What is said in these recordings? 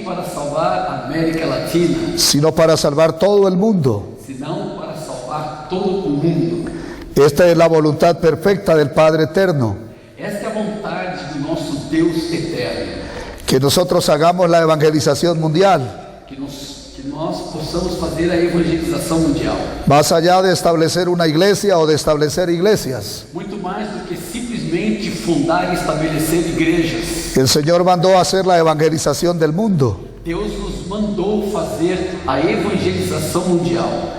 para salvar a América Latina, sino para salvar todo el mundo. senão para salvar todo o mundo. Esta es la voluntad perfecta del Padre Eterno, Esta é a vontade do nosso Deus eterno, que nosotros hagamos la evangelización mundial, que nós possamos fazer a evangelização mundial. más allá de establecer una iglesia o de establecer iglesias. Muito mais do que simplesmente fundar e estabelecer igrejas. El Señor mandó hacer la evangelización del mundo, Deus nos mandou fazer a evangelização mundial.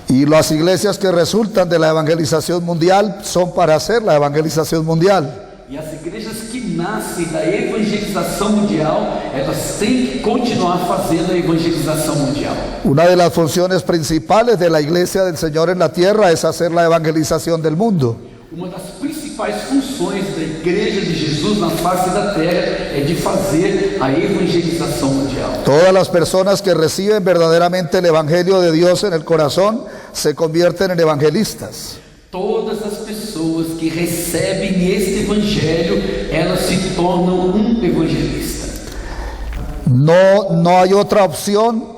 y las iglesias que resultan de la evangelización mundial son para hacer la evangelización mundial. E as igrejas que nascem da evangelização mundial, elas têm que continuar fazendo a evangelização mundial. Una de las funciones principales de la iglesia del Señor en la tierra es hacer la evangelización del mundo. Uma das principais funções da igreja de Jesus na face da terra é de fazer a evangelização mundial. Todas las personas que reciben verdaderamente el evangelio de Dios en el corazón se convierten en evangelistas. Todas as pessoas que recebem este evangelho, elas se tornam evangelista. No hay otra opción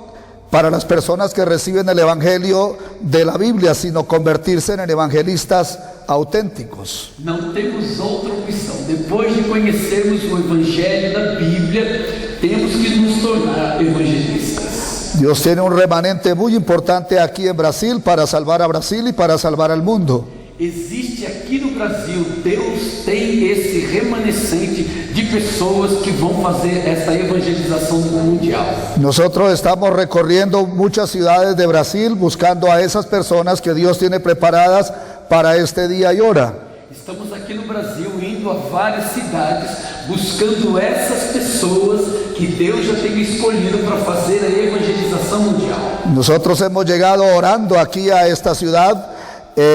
para las personas que reciben el evangelio de la Biblia, sino convertirse en evangelistas auténticos. Não temos outra opção. Depois de conhecermos o evangelho da Bíblia, temos que nos tornar evangelistas. Dios tiene un remanente muy importante aquí en Brasil para salvar a Brasil y para salvar al mundo. Existe aqui no Brasil, Deus tem esse remanescente de pessoas que vão fazer essa evangelização mundial. Nosotros estamos recorriendo muchas ciudades de Brasil buscando a esas personas que Dios tiene preparadas para este día y hora. Estamos aqui no Brasil indo a várias cidades buscando essas pessoas que Deus já tem escolhido para fazer a evangelização mundial. Nosotros hemos llegado orando aquí a esta ciudad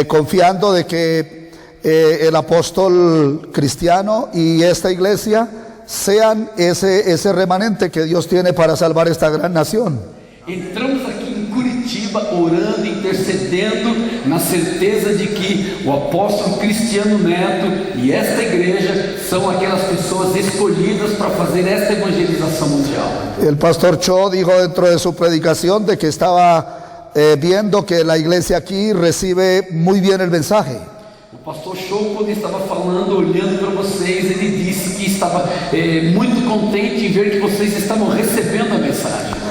confiando de que el apóstol cristiano y esta iglesia sean ese remanente que Dios tiene para salvar esta gran nación. Entramos aqui em Curitiba orando, intercedendo, na certeza de que o apóstolo Cristiano Neto e esta igreja são aquelas pessoas escolhidas para fazer esta evangelização mundial. El pastor Cho dijo dentro de su predicación de que estaba viendo que la iglesia aquí recibe muy bien el mensaje. O pastor Show, quando estava falando, olhando para vocês, ele disse que estava muito contente em ver que vocês estavam recebendo a mensagem.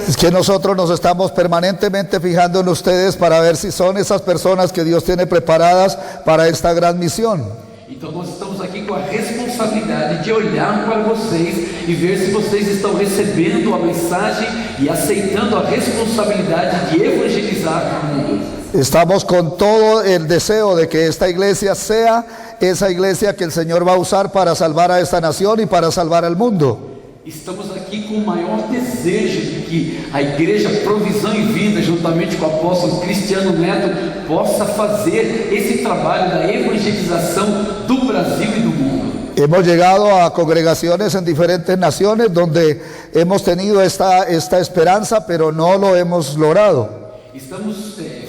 Es que nosotros nos estamos permanentemente fijando en ustedes para ver si son esas personas que Dios tiene preparadas para esta gran misión. Então nós estamos aqui com a responsabilidade de olhar para vocês e ver se vocês estão recebendo a mensagem e aceitando a responsabilidade de evangelizar o mundo. Estamos con todo el deseo de que esta iglesia sea esa iglesia que el Señor va a usar para salvar a esta nación y para salvar al mundo. Estamos aqui com o maior desejo de que a Igreja Provisão e Vida, juntamente com o apóstolo Cristiano Neto, possa fazer esse trabalho da evangelização do Brasil e do mundo. Hemos llegado a congregaciones en diferentes naciones donde hemos tenido esta esperanza, pero no lo hemos logrado.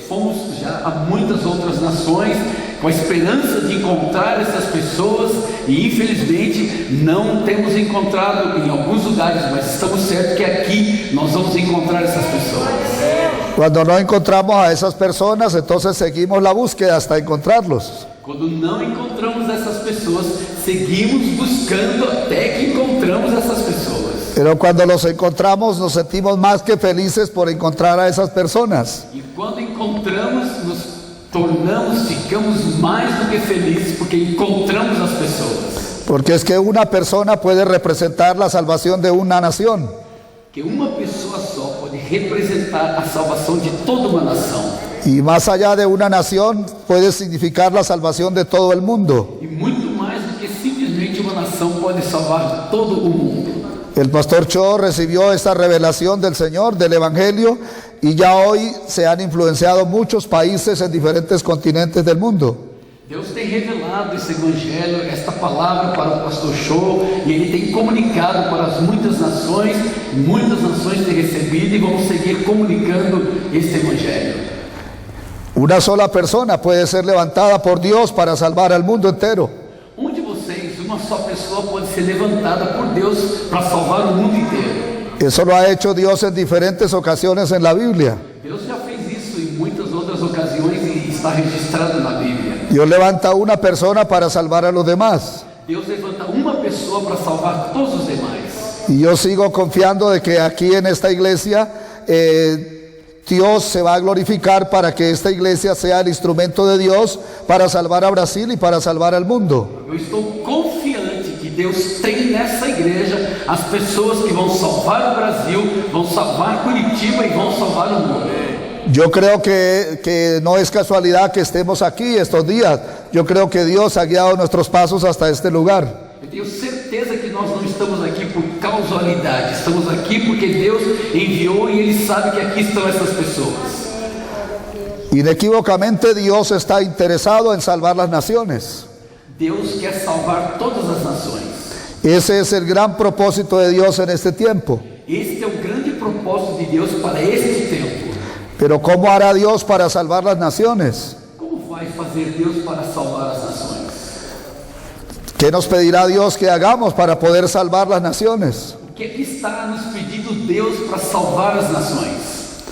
Fomos já a muitas outras nações com a esperança de encontrar essas pessoas e infelizmente não temos encontrado em alguns lugares, mas estamos certos que aqui nós vamos encontrar essas pessoas. Cuando no encontramos a esas personas, entonces seguimos la búsqueda hasta encontrarlos. Quando não encontramos essas pessoas, seguimos buscando até que encontramos essas pessoas. Pero cuando los encontramos nos sentimos más que felices por encontrar a esas personas. E quando encontramos, ficamos mais do que felizes porque encontramos as pessoas. Porque es que una persona puede representar la salvación de una nación. Que uma pessoa só pode representar a salvação de toda uma nação. Y más allá de una nación puede significar la salvación de todo el mundo. E muito mais do que simplesmente uma nação pode salvar todo o mundo. El pastor Cho recibió esta revelación del Señor, del Evangelio, y ya hoy se han influenciado muchos países en diferentes continentes del mundo. Deus tem revelado esse evangelho, esta palavra para o pastor Show, e ele tem comunicado para as muitas nações têm recebido e vão seguir comunicando este evangelho. Una sola persona puede ser levantada por Dios para salvar al mundo entero. Um de vocês, uma só pessoa pode ser levantada por Deus para salvar o mundo inteiro. Eso lo ha hecho Dios en diferentes ocasiones en la Biblia. Deus já fez isso em muitas outras ocasiões e está registrado na Bíblia. Dios levanta una persona para salvar a los demás. Deus levanta uma pessoa para salvar todos os demais. Y yo sigo confiando de que aquí en esta iglesia Dios se va a glorificar para que esta iglesia sea el instrumento de Dios para salvar a Brasil y para salvar al mundo. Eu estou confiante que Deus tem nessa igreja as pessoas que vão salvar o Brasil, vão salvar Curitiba e vão salvar o mundo. Yo creo que no es casualidad que estemos aquí estos días. Yo creo que Dios ha guiado nuestros pasos hasta este lugar. Eu tenho certeza que nós não estamos aqui por causalidade, estamos aqui porque Deus enviou e Ele sabe que aqui estão essas pessoas. Inequívocamente Dios está interesado en salvar las naciones. Deus quer salvar todas as nações. Ese es el gran propósito de Dios en este tiempo. Este é o grande propósito de Deus para este tempo. Pero ¿cómo hará Dios para salvar las naciones? Como vai fazer Deus para salvar as nações? ¿Qué nos pedirá Dios que hagamos para poder salvar las naciones? O que está nos pedindo Deus para salvar as nações?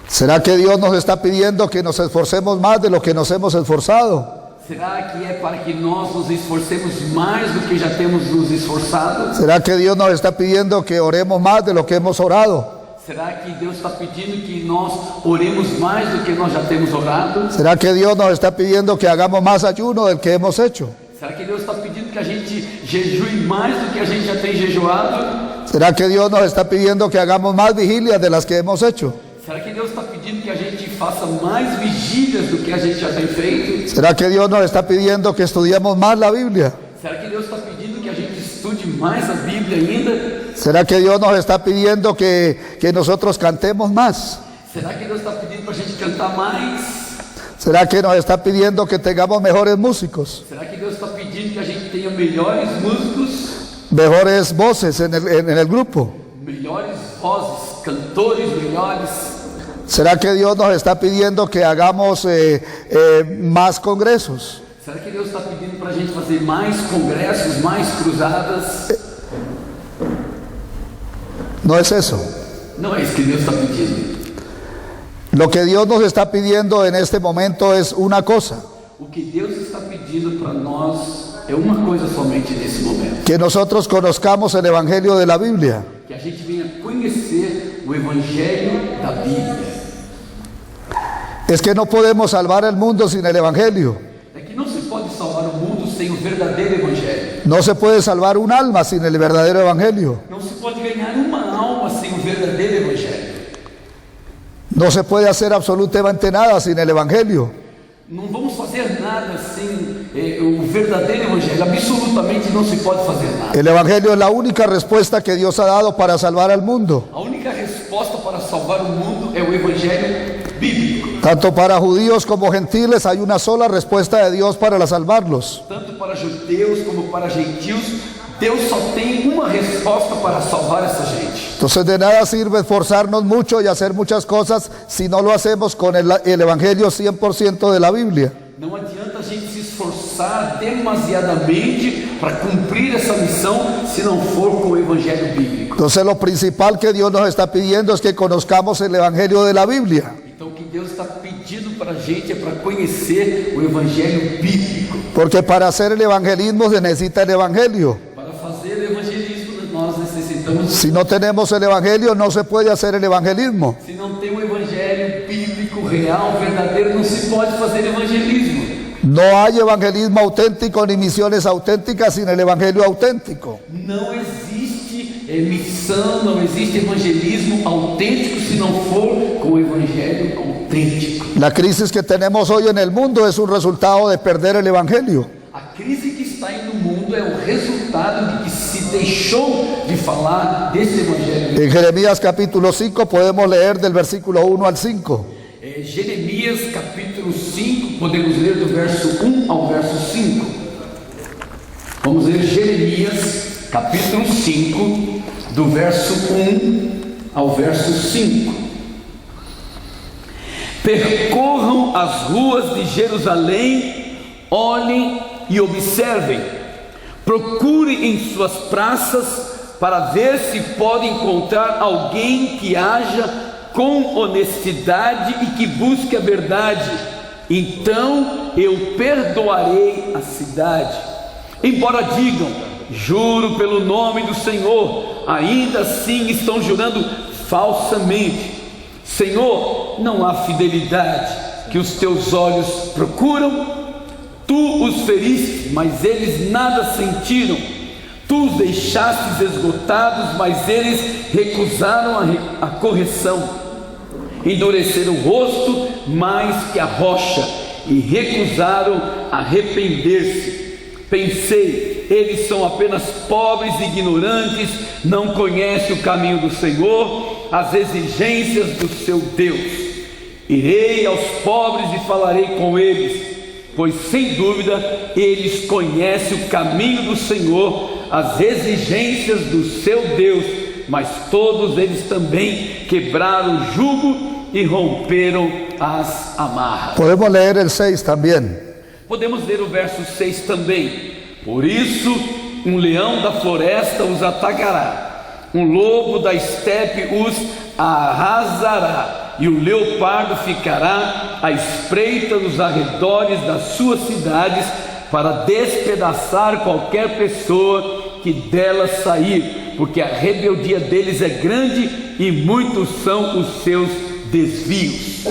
¿Será que Dios nos está pidiendo que nos esforcemos más de lo que nos hemos esforzado? Será que é para que nós nos esforcemos mais do que já temos nos esforçado? ¿Será que Dios nos está pidiendo que oremos más de lo que hemos orado? Será que Deus está pedindo que nós oremos mais do que nós já temos orado? ¿Será que Dios nos está pidiendo que hagamos más ayuno del que hemos hecho? Será que Deus está pedindo que a gente jejue mais do que a gente já tem jejuado? ¿Será que Dios nos está pidiendo que hagamos más vigilias de las que hemos hecho? Será que Deus está pedindo que a gente faça mais vigílias do que a gente já tem feito? ¿Será que Dios nos está pidiendo que estudiemos más la Biblia? Será que Deus está pedindo que a gente estude mais a Bíblia ainda? ¿Será que Dios nos está pidiendo que nosotros cantemos más? Será que Deus está pedindo para a gente cantar mais? ¿Será que nos está pidiendo que tengamos mejores músicos? Será que Deus está pedindo que a gente tenha melhores músicos? Mejores voces en el grupo. Melhores vozes, cantores melhores? ¿Será que Dios nos está pidiendo que hagamos más congresos? Será que Deus está pedindo para a gente fazer mais congressos, mais cruzadas? No es eso. Não é isso que Deus está pedindo. Lo que Dios nos está pidiendo en este momento es una cosa: O que Deus está pedindo para nós é uma coisa somente nesse momento. que nosotros conozcamos el Evangelio de la Biblia. Que a gente venha conhecer o Evangelho da Bíblia. Es que no podemos salvar el mundo sin el Evangelio. É que não se pode salvar o mundo sem o verdadeiro Evangelho. No se puede salvar un alma sin el verdadero Evangelio. Não se pode ganhar uma alma sem o verdadeiro Evangelho. No se puede hacer absolutamente nada sin el Evangelio. Não vamos fazer nada sem o verdadeiro Evangelho. Absolutamente não se pode fazer nada. El Evangelio es la única respuesta que Dios ha dado para salvar al mundo. A única resposta para salvar o mundo é o Evangelho bíblico. Tanto para judíos como gentiles hay una sola respuesta de Dios para salvarlos. Tanto para judeus como para gentios, Deus só tem uma resposta para salvar essa gente. Entonces de nada sirve esforzarnos mucho y hacer muchas cosas si no lo hacemos con el Evangelio 100% de la Biblia. Não adianta a gente se esforçar demasiadamente para cumprir essa missão se não for com o Evangelho bíblico. Entonces lo principal que Dios nos está pidiendo es que conozcamos el Evangelio de la Biblia. Então o que Deus está pedindo para a gente é para conhecer o Evangelho bíblico. Porque para hacer el evangelismo se necesita el Evangelio. Para fazer o evangelismo nós necessitamos. Si no tenemos el Evangelio no se puede hacer el evangelismo. Se não tem o Evangelho bíblico real, verdadeiro, não se pode fazer evangelismo. No hay evangelismo auténtico ni misiones auténticas sin el Evangelio auténtico. Não existe missão, não existe evangelismo autêntico se não for com o Evangelho autêntico. La crisis que tenemos hoy en el mundo es un resultado de perder el Evangelio. A crise que está aí no mundo é o resultado de que se deixou de falar desse Evangelho. En Jeremías capítulo 5 podemos leer del versículo 1 al 5. Jeremias capítulo 5, podemos ler do verso 1 ao verso 5. Vamos ler Jeremias capítulo 5, do verso 1 ao verso 5. Percorram as ruas de Jerusalém, olhem e observem, procurem em suas praças para ver se pode encontrar alguém que haja com honestidade e que busque a verdade. Então eu perdoarei a cidade. Embora digam, juro pelo nome do Senhor, ainda assim estão jurando falsamente. Senhor, não há fidelidade que os teus olhos procuram. Tu os feriste, mas eles nada sentiram. Tu os deixastes esgotados, mas eles recusaram a correção. Endureceram o rosto mais que a rocha e recusaram arrepender-se. Pensei, eles são apenas pobres e ignorantes, não conhecem o caminho do Senhor, as exigências do seu Deus. Irei aos pobres e falarei com eles, pois sem dúvida eles conhecem o caminho do Senhor, as exigências do seu Deus, mas todos eles também quebraram o jugo e romperam as amarras. Podemos leer el 6 también. Podemos ler o verso 6 também. Por isso um leão da floresta os atacará, um lobo da estepe os arrasará, e o leopardo ficará à espreita nos arredores das suas cidades, para despedaçar qualquer pessoa que delas sair, porque a rebeldia deles é grande e muitos são os seus desvios.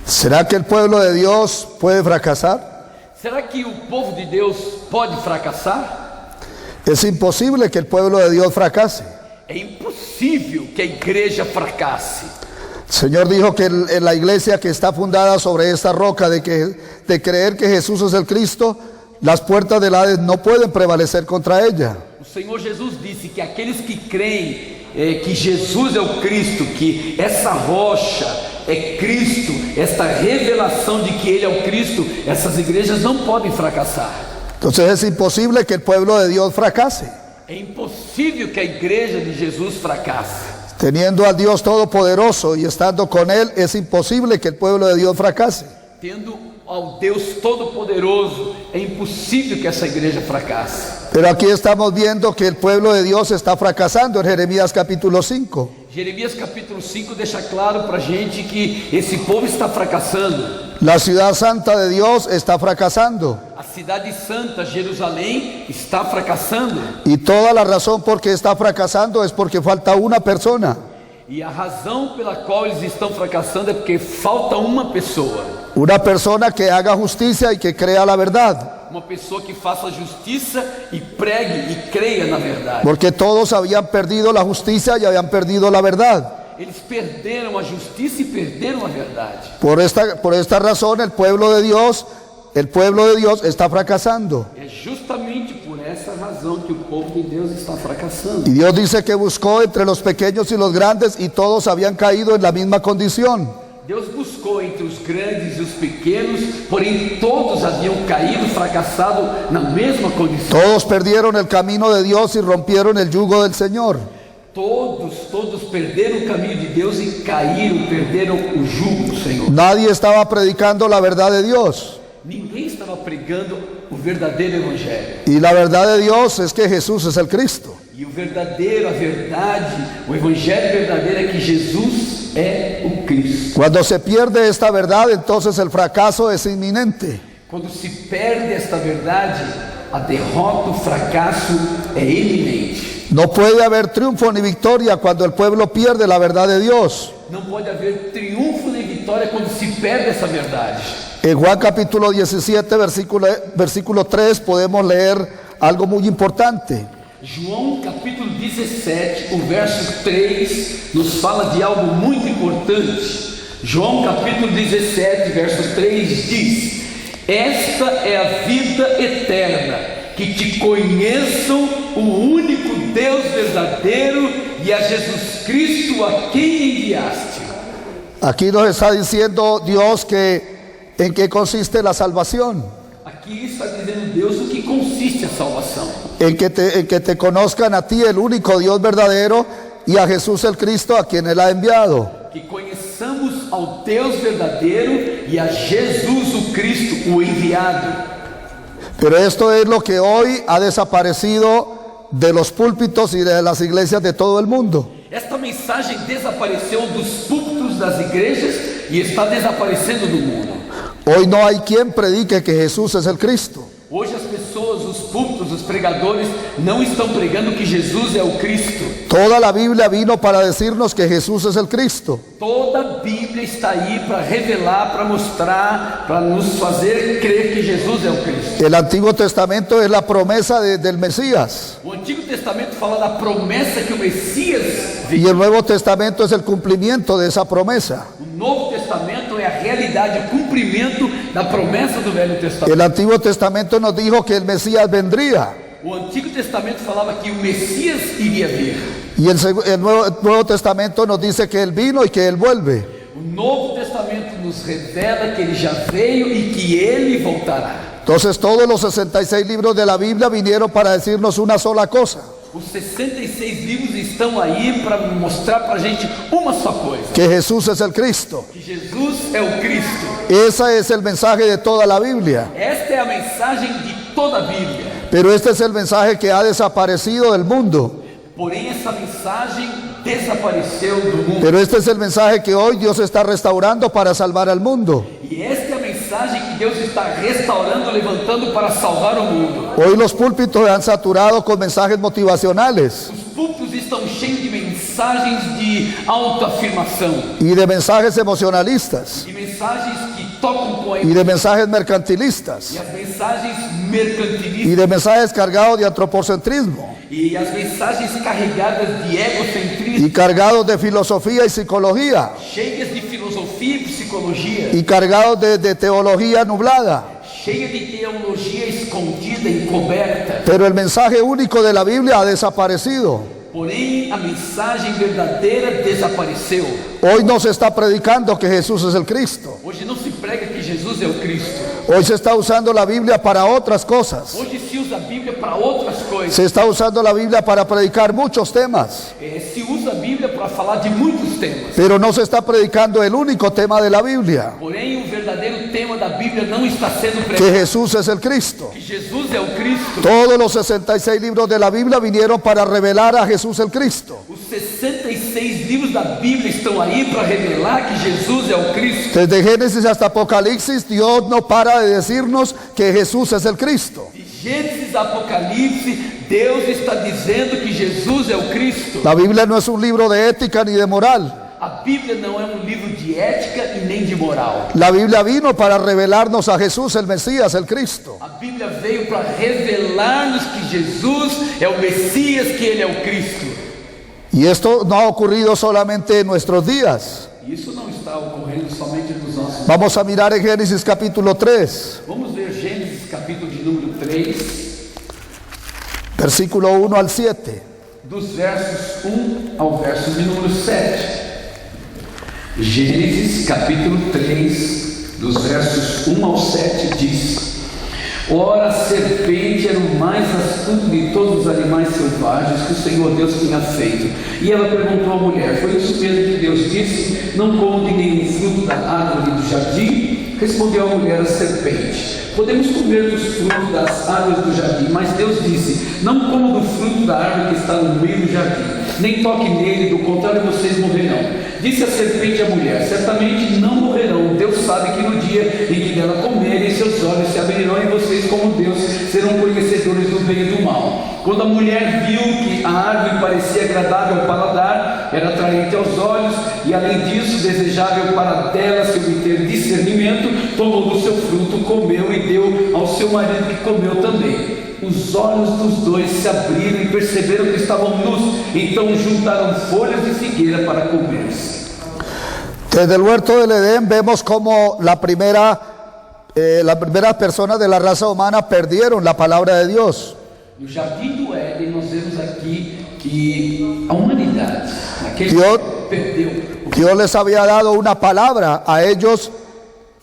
¿Será que el pueblo de Dios puede fracasar? Será que o povo de Deus pode fracassar? Es imposible que el pueblo de Dios fracase. É impossível que a igreja fracasse. El Señor dijo que en la iglesia que está fundada sobre esta roca de creer que Jesús es el Cristo, las puertas del Hades no pueden prevalecer contra ella. O Senhor Jesus disse que aqueles que creem que Jesus é o Cristo, que essa rocha é Cristo, esta revelação de que Ele é o Cristo, essas igrejas não podem fracassar. Entonces es imposible que el pueblo de Dios fracase. É impossível que a igreja de Jesus fracasse. Teniendo al Dios Todopoderoso y estando con Él, es imposible que el pueblo de Dios fracase. Tendo ao Deus Todo-Poderoso, é impossível que essa igreja fracasse. Pero aquí estamos viendo que el pueblo de Dios está fracasando en Jeremías capítulo 5. Jeremias capítulo 5 deixa claro para a gente que esse povo está fracassando. La ciudad santa de Dios está fracasando. A cidade santa, Jerusalém, está fracassando. Y toda la razón por qué está fracasando es porque falta una persona. E a razão pela qual eles estão fracassando é porque falta uma pessoa. Una persona que haga justicia y que crea la verdad. Uma pessoa que faça justiça e pregue e creia na verdade. Porque todos habían perdido la justicia y habían perdido la verdad. Eles perderam a justiça e perderam a verdade. Por esta razón el pueblo de Dios está fracasando. É justamente por essa razão que o povo de Deus está fracassando. Y Dios dice que buscó entre los pequeños y los grandes y todos habían caído en la misma condición. Deus buscou entre os grandes e os pequenos, porém todos haviam caído, fracassado na mesma condição. Todos perdieron el camino de Dios y rompieron el yugo del Señor. Todos perderam o caminho de Deus e caíram, perderam o jugo do Senhor. Nadie estaba predicando la verdad de Dios. Ninguém estava pregando o verdadeiro evangelho. Y la verdad de Dios es que Jesús es el Cristo. E a verdade, o evangelho verdadeiro é que Jesus é o Cristo. Cuando se pierde esta verdad, entonces el fracaso es inminente. Quando se perde esta verdade, a derrota, o fracasso é iminente. No puede haber triunfo ni victoria cuando el pueblo pierde la verdad de Dios. Não pode haver triunfo nem vitória quando se perde essa verdade. En Juan capítulo 17, versículo 3, podemos leer algo muy importante. João capítulo 17, o verso 3, nos fala de algo muito importante. João capítulo 17, verso 3 diz: esta é a vida eterna, que te conheçam o único Deus verdadeiro e a Jesus Cristo a quem enviaste. Aquí nos está diciendo Dios en qué consiste la salvación. Aqui está dizendo Deus o que consiste a salvação. En que te conozcan a ti, el único Dios verdadero, y a Jesús el Cristo, a quien Él ha enviado. Que conheçamos ao Deus verdadeiro e a Jesus o Cristo, o enviado. Pero esto es lo que hoy ha desaparecido de los púlpitos y de las iglesias de todo el mundo. Esta mensagem desapareceu dos púlpitos das igrejas e está desaparecendo do mundo. Hoy no hay quien predique que Jesús es el Cristo. Hoje as pessoas, os púlpitos, os pregadores não estão pregando que Jesus é o Cristo. Toda la Biblia vino para decirnos que Jesús es el Cristo. Toda a Bíblia está aí para revelar, para mostrar, para nos fazer crer que Jesus é o Cristo. El Antiguo Testamento es la promesa del Mesías. O Antigo Testamento fala da promessa que o Messias Y veio. el Nuevo Testamento es el cumplimiento de esa promesa. O Novo Testamento é a realidade, o cumprimento da promessa do Velho Testamento. El Antiguo Testamento nos dijo que el Mesías vendría. O Antigo Testamento falava que o Messias iria vir. Y el Nuevo Testamento nos dice que Él vino y que Él vuelve. O Novo Testamento nos revela que ele já veio e que ele voltará. Entonces todos los 66 libros de la Biblia vinieron para decirnos una sola cosa. Os 66 livros estão aí para mostrar para a gente uma só coisa: Que Jesús es el Cristo. que Jesus é o Cristo. Ese es el mensaje de toda la Biblia. Esta é a mensagem de toda a Bíblia. Pero este es el mensaje que ha desaparecido del mundo. Porém, essa mensagem desapareceu do mundo. Pero este es el mensaje que hoy Dios está restaurando para salvar al mundo. E esta é a mensagem que Deus está restaurando, levantando para salvar o mundo. Hoy los púlpitos han saturado con mensajes motivacionales Os púlpitos estão cheios de mensagens de autoafirmação y de mensajes emocionalistas e mensagens que tocam com a y de mensajes mercantilistas e as mensagens y mercantilistas de mensajes cargados de antropocentrismo e as mensagens carregadas de egocentrismo, y cargados de filosofía y psicología cheias de filosofia e psicologia, y cargados de teología nublada. cheia de teologia escondida, encoberta. Pero el mensaje único de la Biblia ha desaparecido. Porém, a mensagem verdadeira desapareceu. Hoy no se está predicando que Jesús es el Cristo. Hoje não se prega que Jesus é o Cristo. Hoy se está usando la Biblia para otras cosas. Hoje se usa a Bíblia para outras coisas. Se está usando la Biblia para predicar muchos temas. Se usa a Bíblia para falar de muitos temas. Pero no se está predicando el único tema de la Biblia, Porém, o verdadeiro tema da Bíblia não está sendo que pregado. Jesús es el Cristo. Que Jesus é o Cristo. Todos los 66 libros de la Biblia vinieron para revelar a Jesús el Cristo. Os 66 livros da Bíblia estão aí para revelar que Jesus é o Cristo. Desde Génesis hasta Apocalipsis, Dios no para de decirnos que Jesús es el Cristo. De Gênesis a Apocalipse, Deus está dizendo que Jesus é o Cristo. La Biblia no es un libro de ética ni de moral. A Bíblia não é um livro de ética e nem de moral. La Biblia vino para revelarnos a Jesús, el Mesías, el Cristo. A Bíblia veio para revelar-nos que Jesus é o Messias, que Ele é o Cristo. Y esto no ha ocurrido solamente en nuestros días. E isso não está ocorrendo somente nos nossos. Vamos a mirar en Génesis capítulo 3, Vamos ver Gênesis capítulo de número 3, versículo 1 al 7. dos versos 1 ao verso de número 7. Gênesis capítulo 3, dos versos 1 ao 7 diz: Ora, a serpente era o mais astuto de todos os animais selvagens que o Senhor Deus tinha feito. E ela perguntou à mulher: Foi isso mesmo que Deus disse? Não coma de nenhum fruto da árvore do jardim? Respondeu a mulher à serpente: Podemos comer dos frutos das árvores do jardim, mas Deus disse: Não comam do fruto da árvore que está no meio do jardim, nem toque nele, do contrário vocês morrerão. Disse a serpente à mulher: Certamente não morrerão. Deus sabe que no dia em que dela comerem, seus olhos se abrirão e vocês, como Deus, serão conhecedores do bem e do mal. Quando a mulher viu que a árvore parecia agradável ao paladar, era atraente aos olhos e, além disso, desejável para dela se obter discernimento, tomou do seu fruto, comeu e deu ao seu marido, que comeu também. Os olhos dos dois se abriram e perceberam que estavam nus, então juntaram folhas de figueira para comer-se. Desde el huerto del Edén vemos como las primeras personas de la raza humana perdieron la palabra de Dios. No jardim do Éden, nós vemos aqui que a humanidade, naquele Deus- perdeu. Dios les había dado una palabra a ellos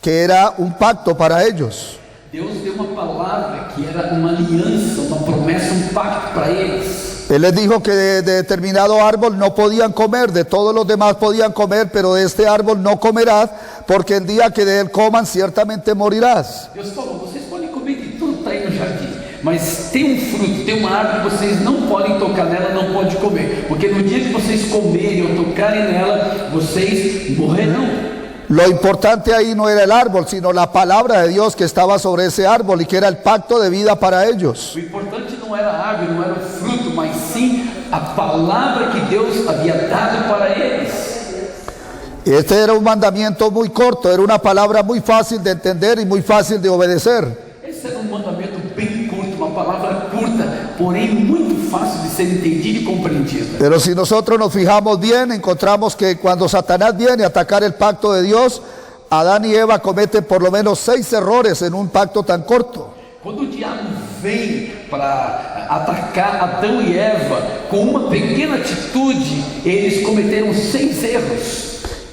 que era un pacto para ellos. Deus deu uma palavra que era uma aliança, uma promessa, um pacto para eles. Él les dijo que de determinado árbol no podían comer, de todos los demás podían comer, pero de este árbol no comerás, porque el día que de él coman ciertamente morirás. Deus falou: vocês podem comer de tudo que está aí no jardim, mas tem um fruto, tem uma árvore que vocês não podem tocar nela, não podem comer, porque no dia que vocês comerem ou tocarem nela, vocês morrerão. Lo importante ahí no era el árbol, sino la palabra de Dios que estaba sobre ese árbol y que era el pacto de vida para ellos. O importante não era a árvore, não era o fruto, mas sim a palavra que Deus havia dado para eles. Este era un mandamiento muy corto, era una palabra muy fácil de entender y muy fácil de obedecer. Esse era um mandamento bem curto, uma palavra curta, porém muito fácil de ser entendida e compreendida. Pero si nosotros nos fijamos bien, encontramos que cuando Satanás viene a atacar el pacto de Dios, Adán y Eva cometen por lo menos 6 errores en un pacto tan corto. Quando o diabo vem para atacar Adão e Eva com uma pequena atitude, eles cometeram 6 erros.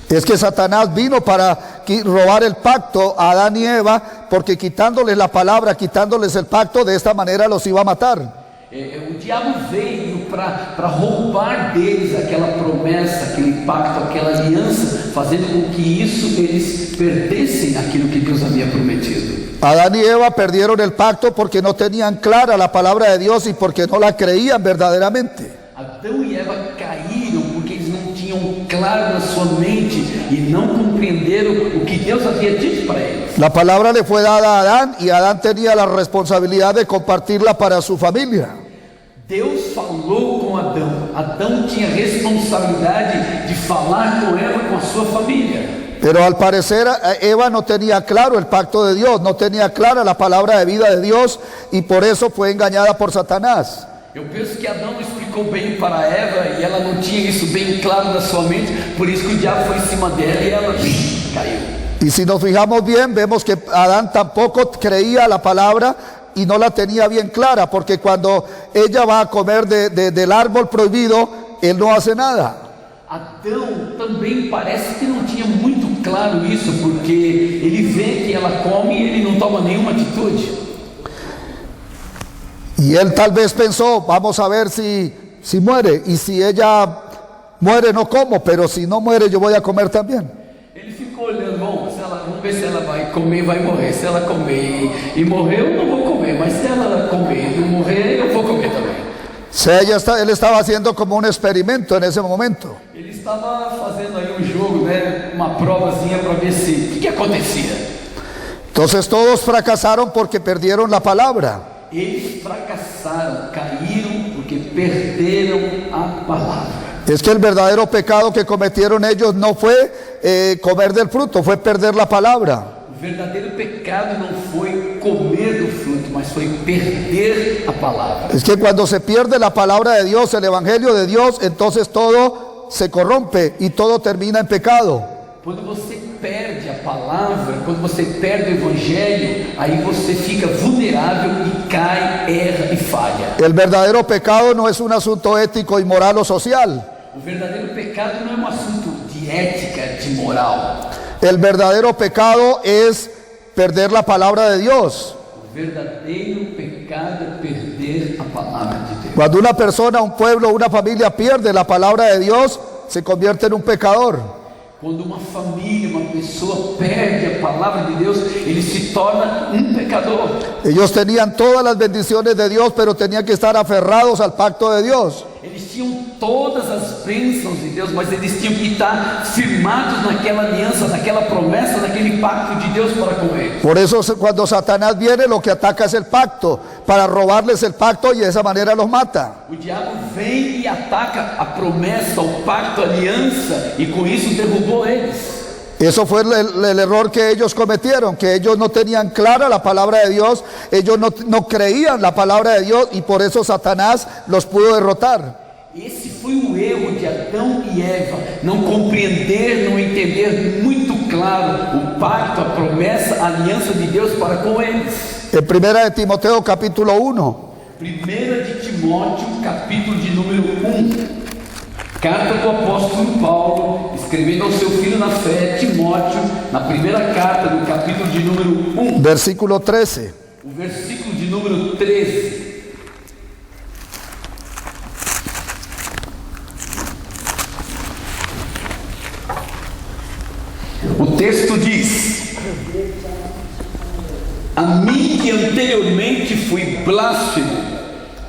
Es que Satanás vino para robar el pacto a Adán y Eva, porque quitándoles la palabra, quitándoles el pacto, de esta manera los iba a matar. O diabo veio para roubar deles aquela promessa, aquele pacto, aquela aliança, fazendo com que isso eles perdessem aquilo que Deus havia prometido. Adán y Eva perdieron el pacto porque no tenían clara la palabra de Dios y porque no la creían verdaderamente. Adão e Eva caíram porque eles não tinham claro na sua mente e não compreenderam o que Deus havia dito para eles. La palabra le fue dada a Adán y Adán tenía la responsabilidad de compartirla para su familia. Deus falou com Adão. Adão tinha responsabilidade de falar com Eva, com a sua família. Pero al parecer Eva no tenía claro el pacto de Dios, no tenía clara la palabra de vida de Dios y por eso fue engañada por Satanás. Eu penso que Adão explicou bem para Eva e ela não tinha isso bem claro na sua mente, por isso que o diabo foi em cima dela e ela caiu. Y si nos fijamos bien, vemos que Adán tampoco creía la palabra y no la tenía bien clara, porque cuando ella va a comer del árbol prohibido, él no hace nada. Adão também parece que não tinha muito claro isso, porque ele vê que ela come e ele não toma nenhuma atitude. Y él tal vez pensó, vamos a ver si muere, y si ella muere no como, pero si no muere yo voy a comer también. Ele ficou olhando, vamos ver se ela vai comer e vai morrer. Se ela comer e morrer, eu não vou comer, mas se ela comer e não morrer, eu vou comer também. Él estaba haciendo como un experimento en ese momento. Ele estava fazendo aí um jogo, né, uma provazinha para ver o que acontecia. Entonces todos fracasaron porque perdieron la palabra. Eles fracassaram, caíram porque perderam a palavra. Es que el verdadero pecado que cometieron ellos no fue comer del fruto, fue perder la palabra. O verdadeiro pecado não foi comer do fruto, mas foi perder a palavra. Es que cuando se pierde la palabra de Dios, el evangelio de Dios, entonces todo se corrompe y todo termina en pecado. Quando você perde a palavra, quando você perde o evangelho, aí você fica vulnerável e cai, erra e falha. El verdadero pecado no es un asunto ético y moral o social. O verdadeiro pecado não é um assunto de ética, de moral. El verdadero pecado es perder la palabra de Dios. O verdadeiro pecado é perder a palavra de Deus. Cuando una persona, un pueblo, una familia pierde la palabra de Dios, se convierte en un pecador. Quando uma família, uma pessoa perde a palavra de Deus, ele se torna um pecador. Ellos tenían todas las bendiciones de Dios, pero tenían que estar aferrados al pacto de Dios. Eles tinham todas as bênçãos de Deus, mas eles tinham que estar firmados naquela aliança, naquela promessa, naquele pacto de Deus para com eles. Por eso cuando Satanás viene, lo que ataca es el pacto, para robarles el pacto y de esa manera los mata. O diabo vem e ataca a promessa, o pacto, a aliança, e com isso derrubou eles. Eso fue el error que ellos cometieron, que ellos no tenían clara la palabra de Dios, ellos no creían la palabra de Dios y por eso Satanás los pudo derrotar. Esse foi o erro de Adão e Eva, não compreender, não entender muito claro o pacto, a promessa, a aliança de Deus para com eles. En 1 de Timoteo capítulo 1. 1 de Timóteo, capítulo de número 1. Carta do apóstolo Paulo, escrevendo ao seu filho na fé, Timóteo, na primeira carta do capítulo de número 1. Versículo 13. O versículo de número 13. O texto diz: A mim que anteriormente fui blasfemo,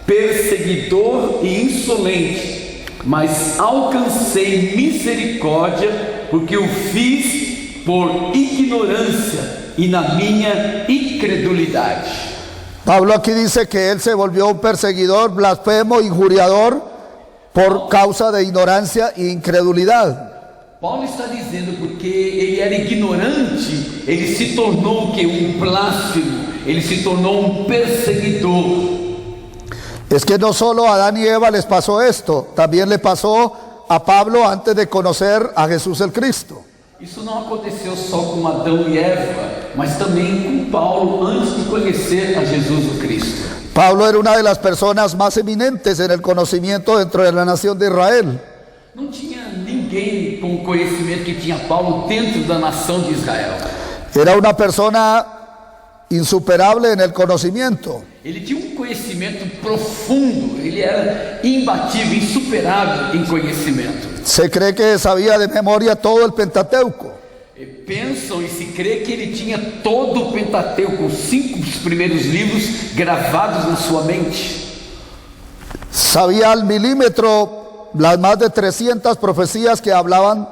perseguidor e insolente, mas alcancei misericórdia, porque o fiz por ignorância e na minha incredulidade. Pablo aquí dice que él se volvió un perseguidor, blasfemo, injuriador por causa de ignorancia e incredulidad. Paulo está dizendo porque ele era ignorante, ele se tornou o que? Um blasfemo, ele se tornou um perseguidor. Es que no solo a Adán y Eva les pasó esto, también le pasó a Pablo antes de conocer a Jesús el Cristo. Isso não aconteceu só com Adão e Eva, mas também com Paulo antes de conhecer a Jesus o Cristo. Pablo era una de las personas más eminentes en el conocimiento dentro de la nación de Israel. Não tinha ninguém com o conhecimento que tinha Paulo dentro da nação de Israel. Era una persona insuperable en el conocimiento. Ele tinha um conhecimento profundo, ele era imbatível, insuperável em conhecimento. Se cree que sabía de memoria todo el Pentateuco. Pensam e se crê que ele tinha todo o Pentateuco, os 5 primeiros livros gravados na sua mente. Sabía al milímetro las más de 300 profecías que hablaban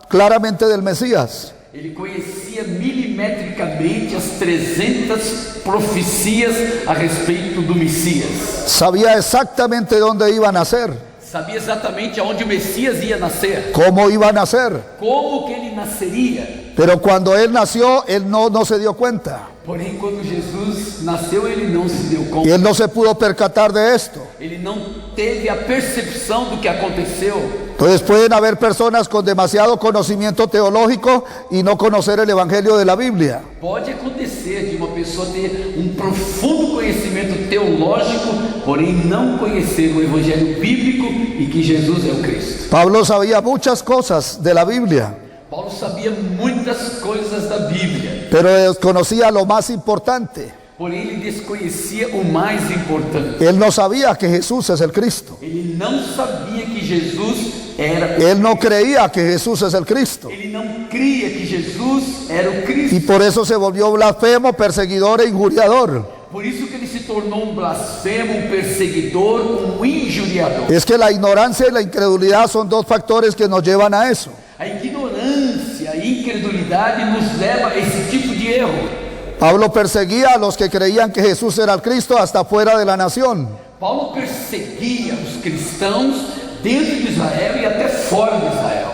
claramente del Mesías. Ele conhecia milimetricamente as 300 profecias a respeito do Messias. Sabía exactamente dónde iba a nacer, Sabia exatamente aonde o Messias ia nascer, cómo iba a nacer. como que ele nasceria. Pero cuando él nació, él no se dio cuenta. Porém, quando Jesus nasceu, ele não se deu Y conta. él no se pudo percatar de esto. Ele não teve a percepção do que aconteceu. Entonces pueden haber personas con demasiado conocimiento teológico y no conocer el Evangelio de la Biblia. Pode acontecer de uma pessoa ter um profundo conhecimento teológico, porém não conhecer o Evangelho bíblico e que Jesus é o Cristo. Pablo sabía muchas cosas de la Biblia, Paulo sabia muitas coisas da Bíblia, pero desconocía lo más importante. porém ele desconhecia o mais importante. Él no sabía que Jesús es el Cristo. Ele não sabia que Jesus era. Él no creía que Jesús es el Cristo. Ele não cria que Jesus era o Y Cristo. por eso se volvió blasfemo, perseguidor e injuriador. Por isso que ele se tornou um blasfemo, um perseguidor, um injuriador. Es que la ignorancia y la incredulidad son dos factores que nos llevan a eso. A ignorância, a incredulidade nos leva a esse tipo de erro. Pablo perseguía a los que creían que Jesús era el Cristo hasta fuera de la nación. Paulo perseguia os cristãos dentro de Israel e até fora de Israel.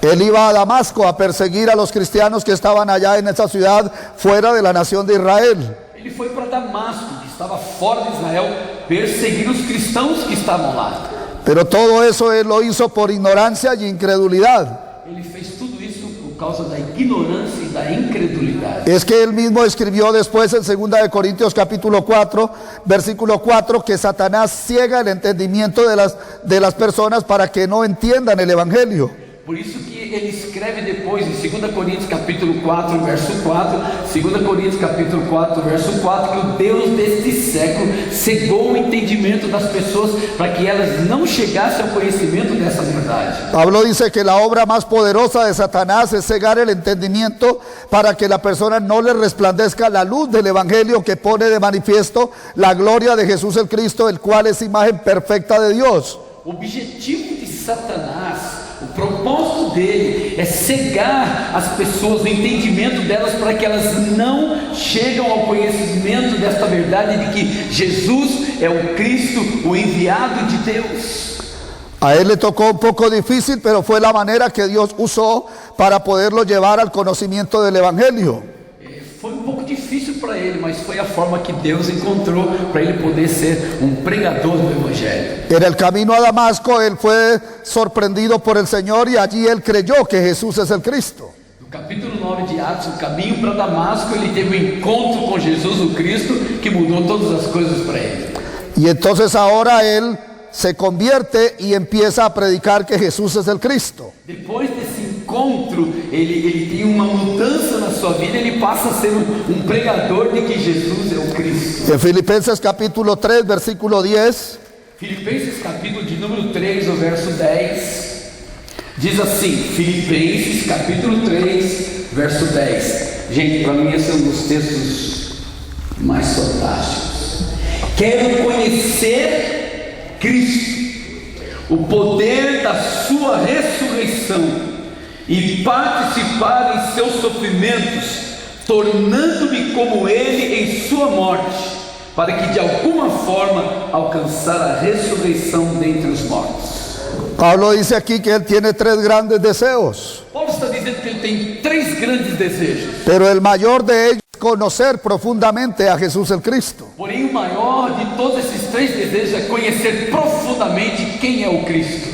Él iba a Damasco a perseguir a los cristianos que estaban allá en esa ciudad fuera de la nación de Israel. Ele foi para Damasco, que estava fora de Israel, perseguir os cristãos que estavam lá. Pero todo eso él lo hizo por ignorancia y incredulidad. Ele fez tudo isso por causa da ignorância e da incredulidade. Es que él mismo escribió después en 2 de Corintios capítulo 4, versículo 4, que Satanás ciega el entendimiento de las personas para que no entiendan el Evangelio. Por isso que ele escreve depois em 2 Coríntios capítulo 4, verso 4, 2 Coríntios capítulo 4, verso 4, que o Deus deste século cegou o entendimento das pessoas para que elas não chegassem ao conhecimento dessa verdade. Pablo dice que la obra más poderosa de Satanás es cegar el entendimiento para que la persona no le resplandezca la luz del Evangelio que pone de manifiesto la gloria de Jesús el Cristo, el cual es imagen perfecta de Dios. O objetivo de Satanás, o propósito dele é cegar as pessoas, o entendimento delas para que elas não chegam ao conhecimento desta verdade de que Jesus é o Cristo, o enviado de Deus. A él le tocó un poco difícil, pero fue la manera que Dios usó para poderlo llevar al conocimiento del Evangelio. Foi um pouco difícil para ele, mas foi a forma que Deus encontrou para ele poder ser um pregador do Evangelho. En el camino a Damasco él fue sorprendido por el Señor y allí él creyó que Jesús es el Cristo. No capítulo 9 de Atos, o caminho para Damasco, ele teve um encontro com Jesus o Cristo que mudou todas as coisas para ele. Y entonces ahora él se convierte y empieza a predicar que Jesús es el Cristo. Depois desse encontro, ele tem uma mudança na sua vida, ele passa a ser um pregador de que Jesus é o Cristo. En Filipenses capítulo 3, versículo 10, Filipenses capítulo de número 3, o verso 10, diz assim, Filipenses capítulo 3, verso 10. Gente, para mim esse é um dos textos mais fantásticos. Quero conhecer Cristo, o poder da sua ressurreição e participar em seus sofrimentos, tornando-me como Ele em sua morte, para que de alguma forma alcançar a ressurreição dentre os mortos. Pablo dice aquí que él tiene tres grandes deseos, Paulo está dizendo que ele tem três grandes desejos, pero el mayor de ellos es conocer profundamente a Jesús el Cristo. porém o maior de todos esses três desejos é conhecer profundamente quem é o Cristo.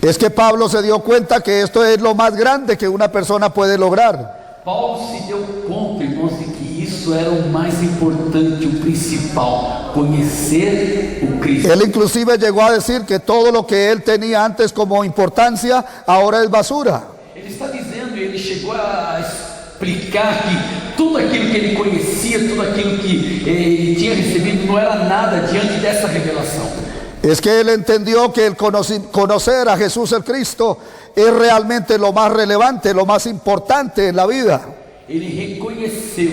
Es que Pablo se dio cuenta que esto es lo más grande que una persona puede lograr. Paulo se deu conta, irmãos, de que isso era o mais importante, o principal, conhecer o Cristo. Él inclusive llegó a decir que todo lo que él tenía antes como importancia ahora es basura. Ele está dizendo, ele chegou a explicar que tudo aquilo que ele conhecia, tudo aquilo que ele tinha recebido não era nada diante dessa revelação. Es que él entendió que el conocer a Jesús el Cristo es realmente lo más relevante, lo más importante en la vida. Ele reconheceu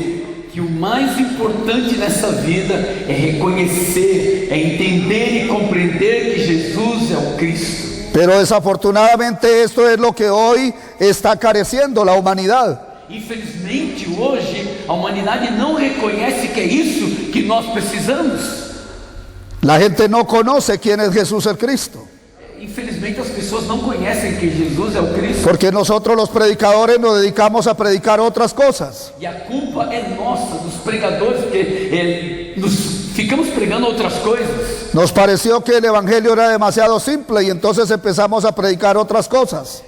que o mais importante nessa vida é reconhecer, é entender e compreender que Jesus é o Cristo. Pero desafortunadamente esto es lo que hoy está careciendo la humanidad. Infelizmente hoje a humanidade não reconhece que é isso que nós precisamos. La gente no conoce quién es Jesús el Cristo, Infelizmente as pessoas não conhecem que Jesus é o Cristo. porque nosotros los predicadores nos dedicamos a predicar otras cosas. E a culpa é nossa, dos pregadores, que ficamos pregando outras coisas. Nos pareció que el evangelio era demasiado simple y entonces empezamos a predicar otras cosas.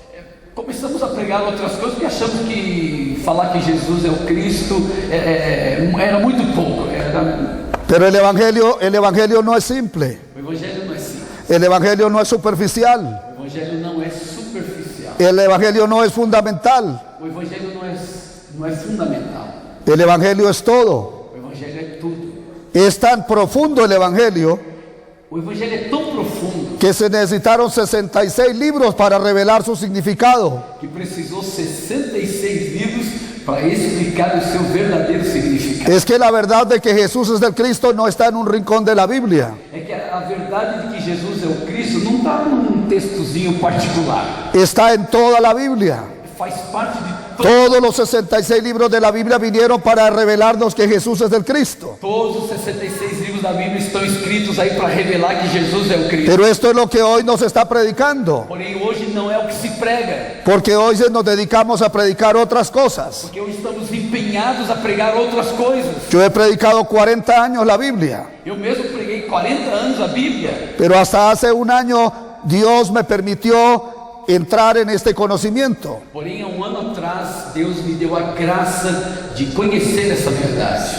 Começamos a pregar outras coisas porque achamos que falar que Jesus é o Cristo era muito pouco. Pero el evangelio no es simple, O evangelho não é simples. el evangelio no es superficial, O evangelho não é superficial. el evangelio no es fundamental, O evangelho não é fundamental. el evangelio es todo. O evangelho é tudo. Es tan profundo el evangelio O evangelho é tão profundo que se necesitaron 66 libros para revelar su significado. que precisou 66 livros para explicar o seu verdadeiro significado. Es que la verdad de que Jesús es el Cristo no está en un rincón de la Biblia. É que a verdade de que Jesus é o Cristo não está num textozinho particular. Está en toda la Biblia. Faz parte de Todos los 66 libros de la Biblia vinieron para revelarnos que Jesús es el Cristo. todos os 66 livros da Bíblia estão escritos aí para revelar que Jesus é o Cristo. Pero esto es lo que hoy nos está predicando, Porém hoje não é o que se prega, porque hoy nos dedicamos a predicar otras cosas. porque hoje estamos empenhados a pregar outras coisas. Yo he predicado 40 años la Biblia, Eu mesmo preguei 40 anos a Bíblia, pero hasta hace un año Dios me permitió entrar en este conocimiento. porém há ano atrás Deus me deu a graça de conhecer essa verdade.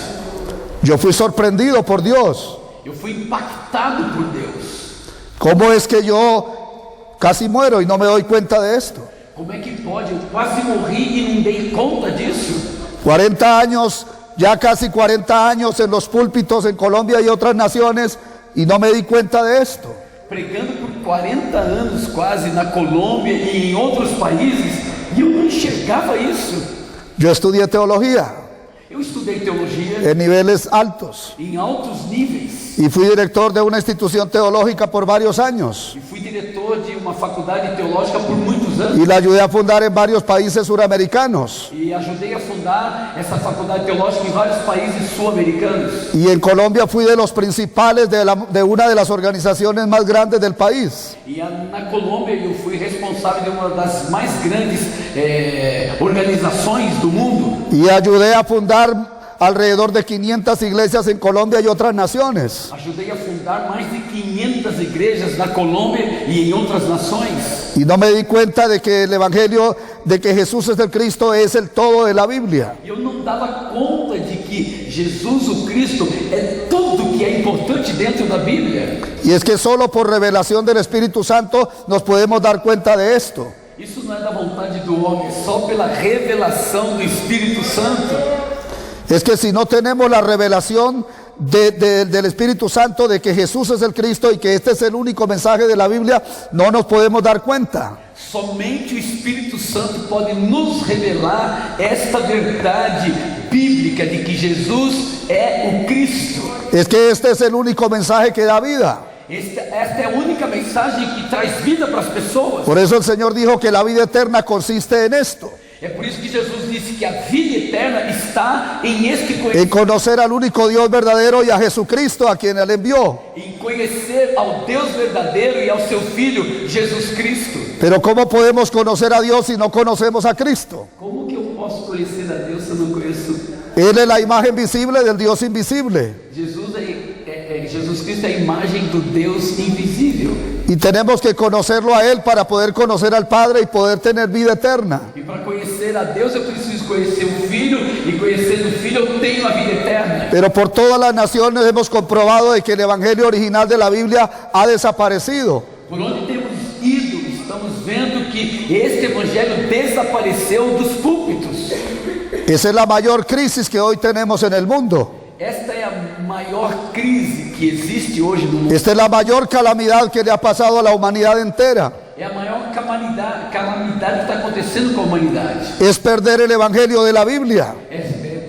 Yo fui sorprendido por Dios. Eu fui impactado por Deus. ¿Cómo es que yo casi muero y no me doy cuenta de esto? Como é que pode? Eu quase morri e não dei conta disso. 40 años, ya casi 40 años en los púlpitos en Colombia y otras naciones y no me di cuenta de esto. Pregando por 40 anos quase na Colômbia e em outros países, e eu não enxergava isso. Yo estudié teología Eu estudei teologia en niveles altos em altos níveis y fui director de una institución teológica por varios años e fui diretor de uma faculdade teológica por muitos anos y la ayudé a fundar en varios países suramericanos. e ajudei a fundar essa faculdade teológica em vários países sul-americanos. Y en Colombia fui de los principales de una de las organizaciones más grandes del país. E na Colômbia eu fui responsável de uma das mais grandes organizações do mundo. Y ayudé a fundar alrededor de 500 iglesias en Colombia y otras naciones. Ajudei a fundar mais de 500 igrejas na Colômbia e em outras nações. Y no me di cuenta de que el evangelio, de que Jesús es el Cristo, es el todo de la Biblia. E eu não dava conta de que Jesus, o Cristo, é tudo que é importante dentro da Bíblia. Y es que solo por revelación del Espíritu Santo nos podemos dar cuenta de esto. Isso não é da vontade do homem, é só pela revelação do Espírito Santo. Es que si no tenemos la revelación del Espíritu Santo de que Jesús es el Cristo y que este es el único mensaje de la Biblia, no nos podemos dar cuenta. Somente o Espírito Santo pode nos revelar esta verdade bíblica de que Jesus é o Cristo. Es que este es el único mensaje que da vida. Esta é a única mensagem que traz vida para as pessoas. Por eso el Señor dijo que la vida eterna consiste en esto, É por isso que Jesus disse que a vida eterna está em este en conhecimento, conocer al único Dios verdadero y a Jesucristo a quien Él envió. em conhecer ao Deus verdadeiro e ao seu Filho Jesus Cristo. Pero ¿cómo podemos conocer a Dios si no conocemos a Cristo? Como que eu posso conhecer a Deus se eu não conheço? Él es la imagen visible del Dios invisible. Jesus Cristo é a imagem do Deus invisível. Y tenemos que conocerlo a Él para poder conocer al Padre y poder tener vida eterna. E para conhecer a Deus eu preciso conhecer o Filho, e conhecendo o Filho eu tenho a vida eterna. Pero por todas las naciones hemos comprobado de que el Evangelio original de la Biblia ha desaparecido. Por onde temos ido, estamos vendo que este evangelho desapareceu dos púlpitos. Esa es la mayor crisis que hoy tenemos en el mundo. Esta é a maior crise que existe hoje no mundo. Esta es la mayor calamidad que le ha pasado a la humanidad entera. É a maior calamidade que está acontecendo com a humanidade. Es perder el Evangelio de la Biblia. É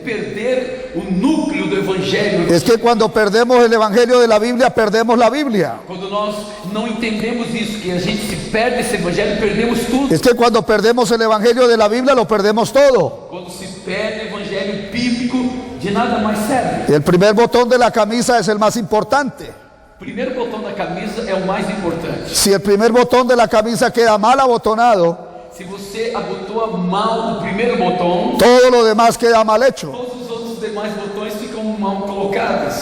perder o núcleo do evangelho. Es que cuando perdemos el Evangelio de la Biblia, perdemos la Biblia. Quando nós não entendemos isso, que a gente se perde esse evangelho, perdemos tudo. Es que cuando perdemos el Evangelio de la Biblia, lo perdemos todo. Quando se perde o evangelho bíblico, de nada mais serve. El primer botón de la camisa es el más importante. O primeiro botão da camisa é o mais importante. Si el primer botón de la camisa queda mal abotonado, Se você abotoa mal o primeiro botão, todo lo demás queda mal hecho. todos os outros demais botões ficam mal colocados.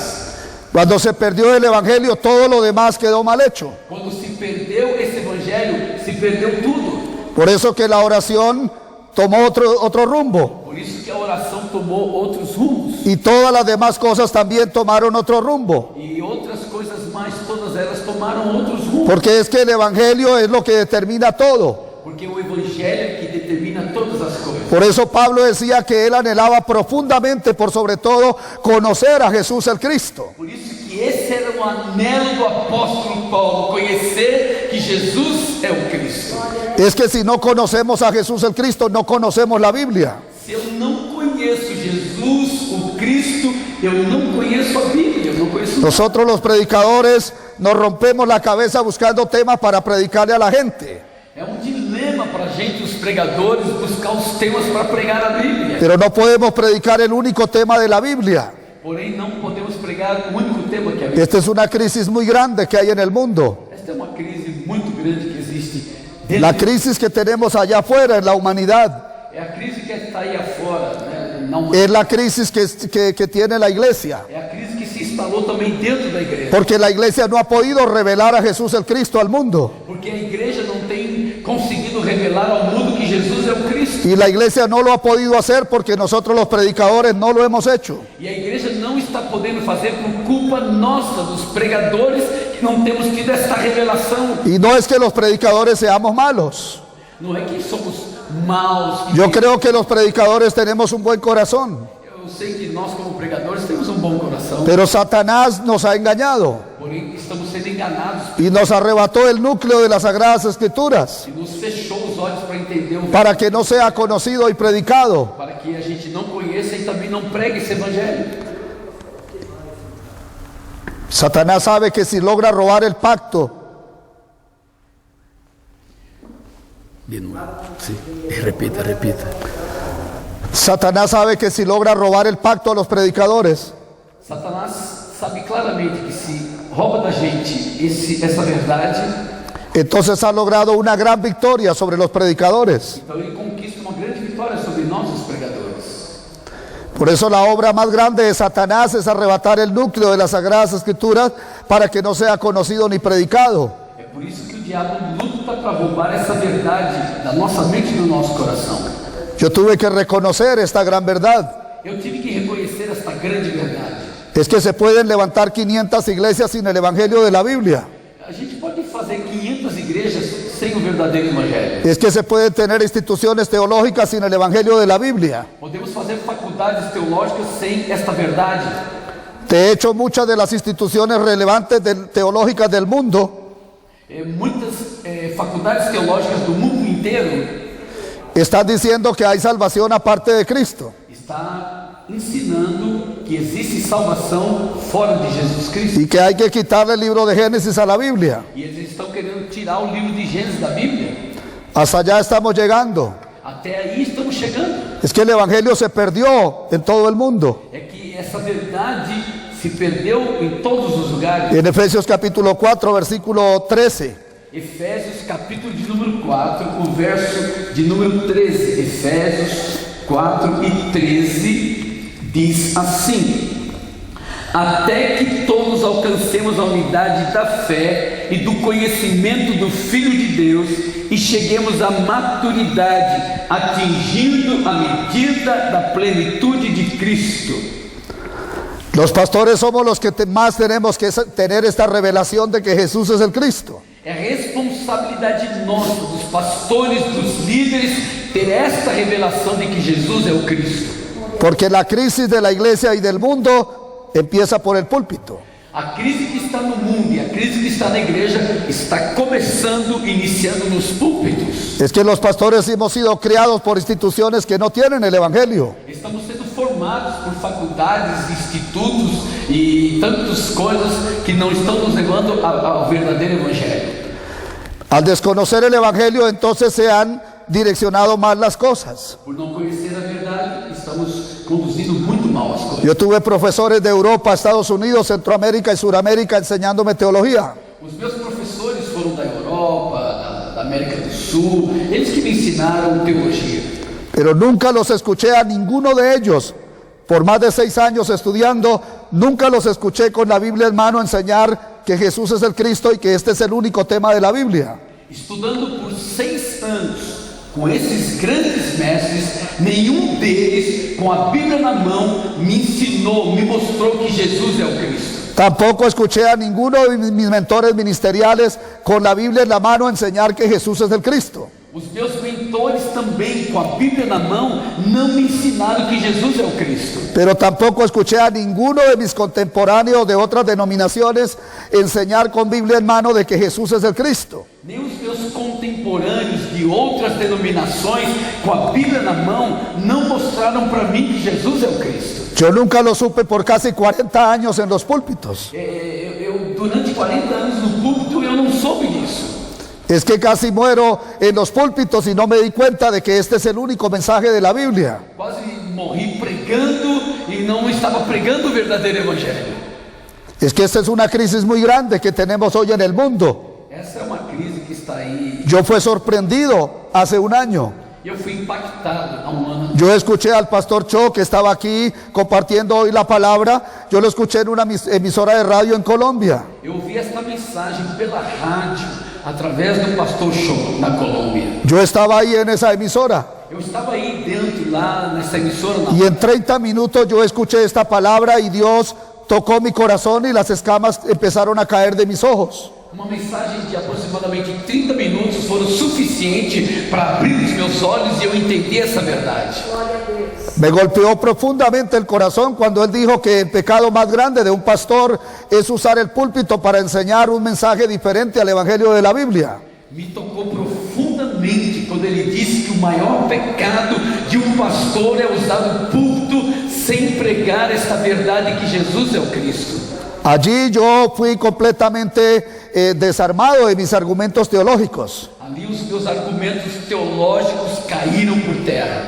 Cuando se perdió el Evangelio, todo lo demás quedó mal hecho. Quando se perdeu esse evangelho, se perdeu tudo. Por eso que la oración tomó otro rumbo. Por isso que a oração tomou outros rumos. Y todas las demás cosas también tomaron otro rumbo. E outras coisas mais, todas elas tomaram outros rumos. Porque es que el Evangelio es lo que determina todo. Porque o evangelho é que determina todas as coisas. Por eso Pablo decía que él anhelaba profundamente, por sobre todo, conocer a Jesús el Cristo. Por isso que esse era o anelo do apóstolo Paulo, conhecer que Jesus é o Cristo. Es que si no conocemos a Jesús el Cristo, no conocemos la Biblia. Se eu não conheço Jesus, o Cristo, eu não conheço a Bíblia, eu não conheço nada. Nosotros los predicadores nos rompemos la cabeza buscando temas para predicarle a la gente. É dilema para a gente, os pregadores, buscar os temas para pregar a Bíblia. Pero no podemos predicar el único tema de la Biblia. Porém, não podemos pregar o único tema que é a Bíblia. Esta es una crisis muy grande que hay en el mundo. Esta é uma crise muito grande que existe La dentro. crisis que tenemos allá afuera en la humanidad. É a crise que está aí afora, né? Na humanidade. Es la crisis que tiene la iglesia. É a crise que se instalou também dentro da igreja. Porque la iglesia no ha podido revelar a Jesús el Cristo al mundo. Porque a igreja não tem conseguido revelar ao mundo que Jesus é o Cristo. Y la iglesia no lo ha podido hacer porque nosotros los predicadores no lo hemos hecho. E a igreja não está podendo fazer por culpa nossa, dos pregadores, que não temos tido esta revelação. Y no es que los predicadores seamos malos. Não é que somos maus. Yo creo que los predicadores tenemos un buen corazón. Eu sei que nós, como pregadores, temos um bom coração. Pero Satanás nos ha engañado Porém, estamos sendo enganados y nos arrebató el núcleo de las Sagradas Escrituras e nos fechou os olhos para entender o para que no sea conocido y predicado. para que a gente não conheça e também não pregue esse evangelho. Satanás sabe que si logra robar el pacto, De novo, sim. Repita. Satanás sabe que si logra robar el pacto a los predicadores, Satanás sabe claramente que se rouba da gente essa verdade, entonces ha logrado una gran victoria sobre los predicadores. então ele conquista uma grande vitória sobre nós, os pregadores. Por eso la obra más grande de Satanás es arrebatar el núcleo de las Sagradas Escrituras para que no sea conocido ni predicado. É por isso que o diabo luta para roubar essa verdade da nossa mente e do nosso coração. Yo tuve que reconocer esta gran verdad. Eu tive que reconhecer esta grande verdade. Es que se pueden levantar 500 iglesias sin el Evangelio de la Biblia. A gente pode fazer 500 igrejas sem o verdadeiro evangelho. Es que se pueden tener instituciones teológicas sin el Evangelio de la Biblia. Podemos fazer faculdades teológicas sem esta verdade. De hecho, muchas de las instituciones relevantes teológicas del mundo Muitas faculdades teológicas do mundo inteiro están diciendo que hay salvación aparte de Cristo. está ensinando que existe salvação fora de Jesus Cristo. y que hay que quitarle el libro de Génesis a la Biblia. E eles estão querendo tirar o livro de Gênesis da Bíblia. Hasta allá estamos llegando. Até aí estamos chegando. Es que el Evangelio se perdió en todo el mundo. É que essa verdade se perdeu em todos os lugares. En Efesios capítulo 4, versículo 13. Efésios capítulo de número 4, o verso de número 13. Efésios 4 e 13 diz assim: até que todos alcancemos a unidade da fé e do conhecimento do Filho de Deus e cheguemos à maturidade, atingindo a medida da plenitude de Cristo. Los pastores somos los que más tenemos que tener esta revelación de que Jesús es el Cristo. É responsabilidade nossa, dos pastores, dos líderes, ter esta revelação de que Jesus é o Cristo. Porque la crisis de la iglesia y del mundo empieza por el púlpito. A crise que está no mundo e a crise que está na igreja está começando, iniciando nos púlpitos. Es que los pastores hemos sido criados por instituciones que no tienen el Evangelio. Estamos sendo formados por faculdades, institutos e tantas coisas que não estão nos levando ao verdadeiro Evangelho. Al desconocer el Evangelio, entonces se han direccionado mal las cosas. Por não conhecer a verdade, estamos conduzindo muito mal as coisas. Yo tuve profesores de Europa, Estados Unidos, Centroamérica y Suramérica enseñándome teología. Os meus professores foram da Europa, da América do Sul, eles que me ensinaram teologia. Pero nunca los escuché a ninguno de ellos. Por más de 6 años estudiando, nunca los escuché con la Biblia en mano enseñar que Jesús es el Cristo y que este es el único tema de la Biblia. Estudando por 6 anos com esses grandes mestres, nenhum deles, com a Bíblia na mão, me ensinou, me mostrou que Jesus é o Cristo. Tampoco escuché a ninguno de mis mentores ministeriales con la Biblia en la mano enseñar que Jesús es el Cristo. Os meus mentores também, com a Bíblia na mão, não me ensinaram que Jesus é o Cristo. Pero tampoco escuché a ninguno de mis contemporáneos de otras denominaciones enseñar con Biblia en mano de que Jesús es el Cristo. Nem os meus contemporâneos de outras denominações, com a Bíblia na mão, não mostraram para mim que Jesus é o Cristo. Yo nunca lo supe por casi 40 años en los púlpitos. Durante 40 anos no púlpito, eu não soube disso. Es que casi muero en los púlpitos y no me di cuenta de que este es el único mensaje de la Biblia. Quase morri pregando e não estava pregando o verdadeiro Evangelho. Es que esta es una crisis muy grande que tenemos hoy en el mundo. Essa é uma crise que está aí. Yo fui sorprendido hace un año. Eu fui impactado há ano. Yo escuché al pastor Cho, que estaba aquí compartiendo hoy la palabra. Yo lo escuché en una emisora de radio en Colombia. Eu ouvi esta mensagem pela rádio, através do pastor Cho, na Colômbia. Yo estaba ahí en esa emisora. Eu estava aí dentro, lá nessa emissora. Y en 30 minutos yo escuché esta palabra y Dios tocó mi corazón y las escamas empezaron a caer de mis ojos. Uma mensagem de aproximadamente 30 minutos foram suficiente para abrir os meus olhos e eu entender essa verdade. Me golpeó profundamente el corazón cuando él dijo que el pecado más grande de un pastor es usar el púlpito para enseñar un mensaje diferente al evangelio de la Biblia. Me tocou profundamente quando ele disse que o maior pecado de um pastor é usar o púlpito sem pregar esta verdade que Jesus é o Cristo. Allí yo fui completamente desarmado de mis argumentos teológicos. Ali os meus argumentos teológicos caíram por terra.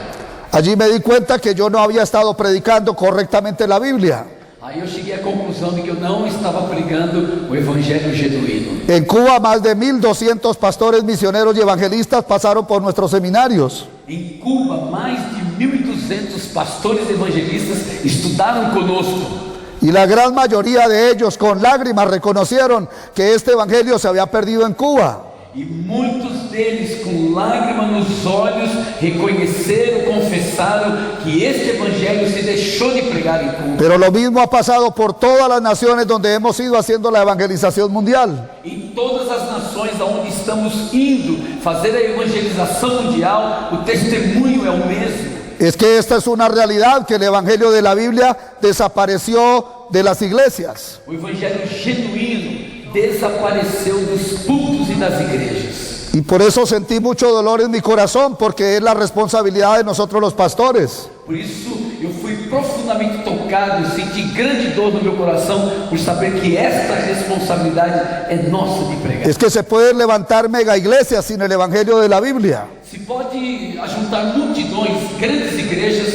Allí me di cuenta que yo no había estado predicando correctamente la Biblia. Aí eu cheguei à conclusão de que eu não estava pregando o evangelho genuíno. En Cuba más de 1,200 pastores, misioneros y evangelistas pasaron por nuestros seminarios. Em Cuba, mais de 1.200 pastores evangelistas estudaram conosco. Y la gran mayoría de ellos con lágrimas reconocieron que este evangelio se había perdido en Cuba. E muitos deles, com lágrimas nos olhos, reconheceram, confessaram que este evangelho se deixou de pregar em Cuba. Pero lo mismo ha pasado por todas las naciones donde hemos ido haciendo la evangelización mundial. Em todas as nações aonde estamos indo fazer a evangelização mundial, o testemunho é o mesmo. Es que esta es una realidad, que el evangelio de la Biblia desapareció de las iglesias. O evangelho genuíno desapareceu dos púlpitos e das igrejas. Y por eso sentí mucho dolor en mi corazón, porque es la responsabilidad de nosotros los pastores. Por isso eu fui profundamente tocado, senti grande dor no meu coração por saber que esta responsabilidade é nossa de pregar. Es que se pueden levantar mega iglesias sin el evangelio de la Biblia. Se pode ajuntar multidões, grandes igrejas,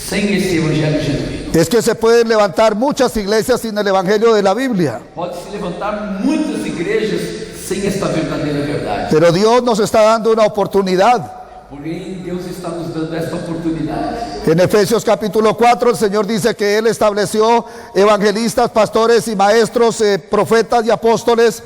sem esse evangelho genuíno. Es que se pueden levantar muchas iglesias sin el evangelio de la Biblia. Pode-se levantar muitas igrejas sem esta verdadeira verdade. Pero Dios nos está dando una oportunidad. Porém, Deus está nos dando esta oportunidade. En Efesios capítulo 4 el Señor dice que Él estableció evangelistas, pastores y maestros, profetas y apóstoles,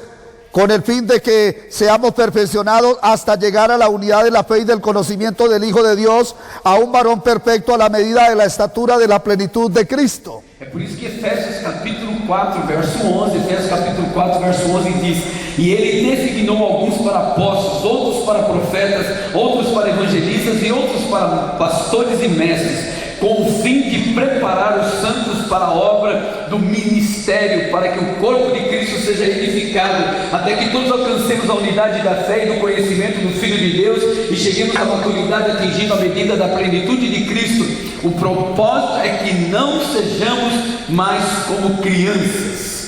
con el fin de que seamos perfeccionados hasta llegar a la unidad de la fe y del conocimiento del Hijo de Dios, a un varón perfecto a la medida de la estatura de la plenitud de Cristo. É por isso que Efésios capítulo 4, verso 11, Efésios capítulo 4, verso 11 diz: E ele designou alguns para apóstolos, outros para profetas, outros para evangelistas e outros para pastores e mestres, com o fim de preparar os santos para a obra do ministério, para que o corpo de Cristo seja edificado, até que todos alcancemos a unidade da fé e do conhecimento do Filho de Deus e cheguemos à maturidade, atingindo a medida da plenitude de Cristo. O propósito é que não sejamos mais como crianças.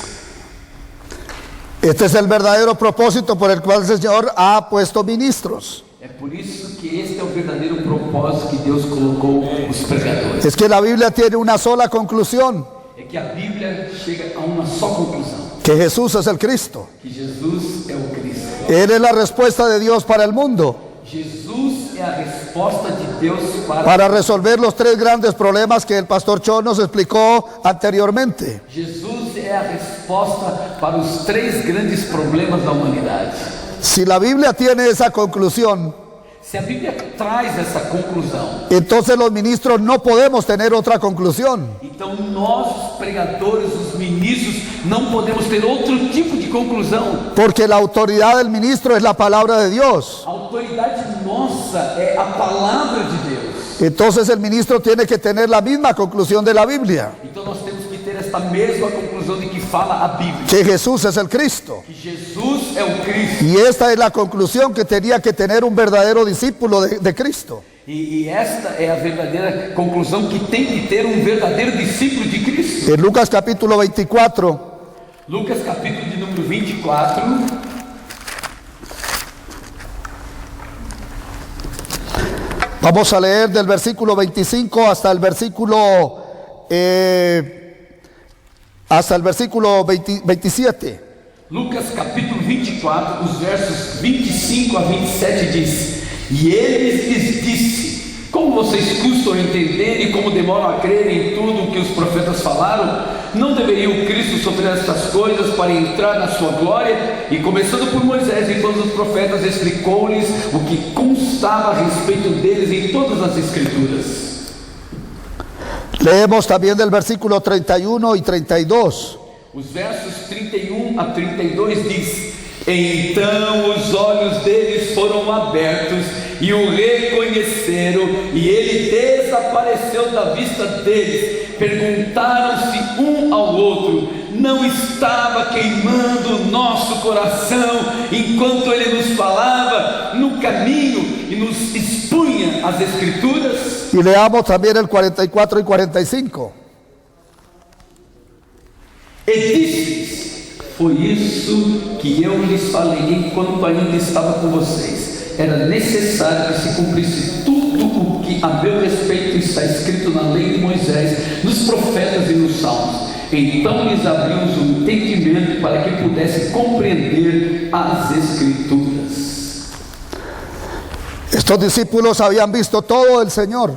Este es el verdadero propósito por el cual el Señor ha puesto ministros. É por isso que este é o verdadeiro propósito que Deus colocou os pregadores. Es que la Biblia tiene una sola conclusión, É que a Bíblia chega a uma só conclusão: que Jesús es el Cristo. que Jesus é o Cristo. Él es la respuesta de Dios para el mundo, Jesus é a resposta de Deus para resolver los tres grandes problemas que el pastor Cho nos explicó anteriormente. Jesus é a resposta para os três grandes problemas da humanidade. Si la Biblia tiene esa conclusión, Se a Bíblia traz essa conclusão, entonces los ministros no podemos tener otra conclusión. então nós, os pregadores, os ministros, não podemos ter outro tipo de conclusão. Porque la autoridad del ministro es la palabra de Dios. A autoridade nossa é a palavra de Deus. Entonces el ministro tiene que tener la misma conclusión de la Biblia, Então nós temos que ter esta mesma conclusão de que fala a Bíblia, que Jesús es el Cristo. que Jesus é o Cristo. Y esta es la conclusión que tenía que tener un verdadero discípulo de Cristo. E esta é a verdadeira conclusão que tem que ter um verdadeiro discípulo de Cristo. En Lucas capítulo 24, Lucas capítulo de número 24, vamos a leer del versículo 25 hasta el versículo 27. Lucas capítulo 24, os versos 25 a 27 diz: E ele lhes disse: Como vocês custam a entender e como demoram a crer em tudo o que os profetas falaram? Não deveria o Cristo sofrer estas coisas para entrar na sua glória? E começando por Moisés e todos os profetas, explicou-lhes o que constava a respeito deles em todas as Escrituras. Leemos también del versículo 31 y 32. Os versos 31 a 32 diz: Então os olhos deles foram abertos e o reconheceram, e ele desapareceu da vista deles. Perguntaram-se um ao outro: Não estava queimando o nosso coração enquanto ele nos falava no caminho e nos expunha as Escrituras? Y leamos también el 44 y 45. E disse-lhes: Foi isso que eu lhes falei enquanto ainda estava com vocês. Era necessário que se cumprisse tudo o que a meu respeito está escrito na lei de Moisés, nos profetas e nos salmos. Então lhes abrimos o entendimento para que pudessem compreender as Escrituras. Estos discípulos habían visto todo del Señor.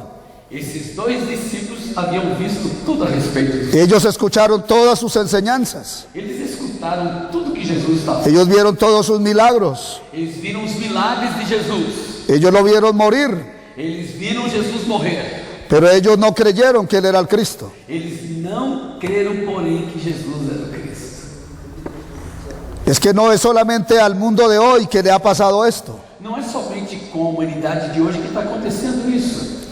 Esses dois discípulos haviam visto tudo a respeito de Jesus. Ellos escucharon todas sus enseñanzas. Eles escutaram tudo que Jesus estava. Ellos vieron todos sus milagros. Eles viram os milagres de Jesus. Ellos lo vieron morir. Eles viram Jesus morrer. Pero ellos no creyeron que Él era el Cristo. Eles não creram, porém, que Jesus era o Cristo. Es que no es solamente al mundo de hoy que le ha pasado esto. Não é somente com a humanidade de hoje que está acontecendo isso.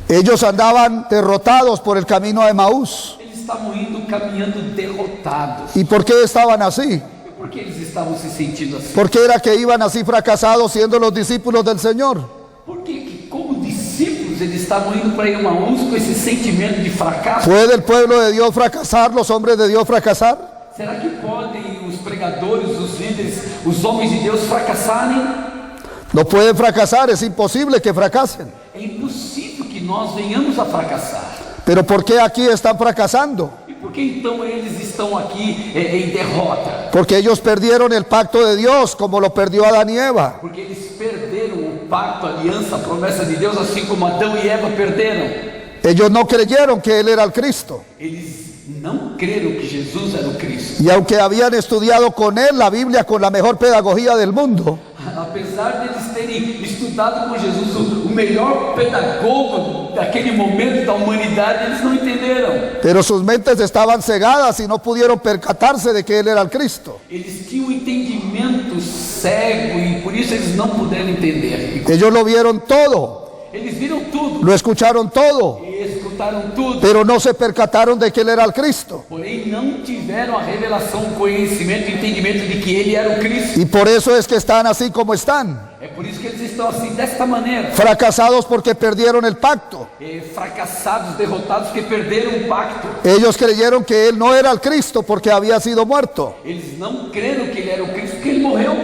Ellos andaban derrotados por el camino de Emaús. Eles estavam indo caminhando derrotados. ¿Y por qué estaban así? E por que eles estavam se sentindo assim? ¿Por qué era que iban así fracasados siendo los discípulos del Señor? Porque que, como discípulos, eles estavam indo para Emaús com esse sentimento de fracasso. ¿Puede el pueblo de Dios fracasar, los hombres de Dios fracasar? Será que podem os pregadores, os líderes, os homens de Deus fracassarem? No pueden fracasar, es imposible que fracasen. É impossível que nós venhamos a fracassar. Pero ¿por qué aquí están fracasando? E por que então eles estão aqui em derrota? Porque ellos perdieron el pacto de Dios como lo perdió Adán y Eva. Porque eles perderam o pacto, a aliança, a promessa de Deus, assim como Adão e Eva perderam. Ellos no creyeron que Él era el Cristo. Eles não creram que Jesus era o Cristo. Y aunque habían estudiado con Él la Biblia con la mejor pedagogía del mundo, Apesar deles terem estudado com Jesus, o melhor pedagogo daquele momento da humanidade, eles não entenderam. pero sus mentes estaban cegadas y no pudieron percatarse de que Él era el Cristo. Eles tinham um entendimento cego e por isso eles não puderam entender. Ellos lo vieron todo, Eles viram tudo, lo escucharon todo, escutaram tudo, pero no se percataron de que Él era el Cristo. porém não tiveram a revelação, o conhecimento, o entendimento de que ele era o Cristo. Y por eso es que están así como están, É por isso que eles estão assim, desta maneira, fracasados porque perdieron el pacto. fracassados, derrotados, que perderam o pacto. Ellos creyeron que Él no era el Cristo porque había sido muerto. Eles não creram que ele era o Cristo, porque ele morreu.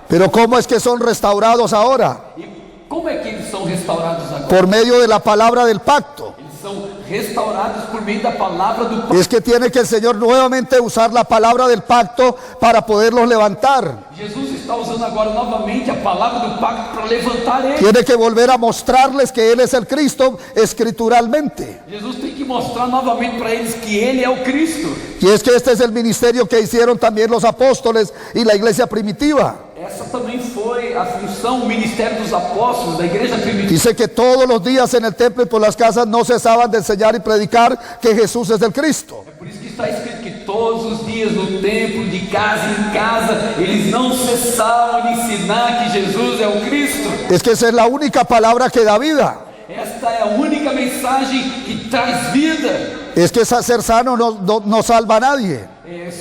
Pero ¿cómo es que son restaurados ahora? E como é que eles são restaurados agora? Por medio de la palabra del pacto. Eles são restaurados por meio da palavra do pacto. Es que tiene que el Señor nuevamente usar la palabra del pacto para poderlos levantar. Jesus está usando agora novamente a palavra do pacto para levantar eles. Tiene que volver a mostrarles que Él es el Cristo escrituralmente. Jesus tem que mostrar novamente para eles que ele é o Cristo. Y es que este es el ministerio que hicieron también los apóstoles y la iglesia primitiva. Essa também foi a função, o ministério dos apóstolos, da igreja primitiva. Dice que todos los días en el templo y por las casas no cesaban de enseñar y predicar que Jesús es el Cristo. É por isso que está escrito que todos os dias no templo, de casa em casa, eles não cessavam de ensinar que Jesus é o Cristo. Es que esa es la única palabra que da vida. Esta é a única mensagem que traz vida. Es que ser sano no salva a nadie.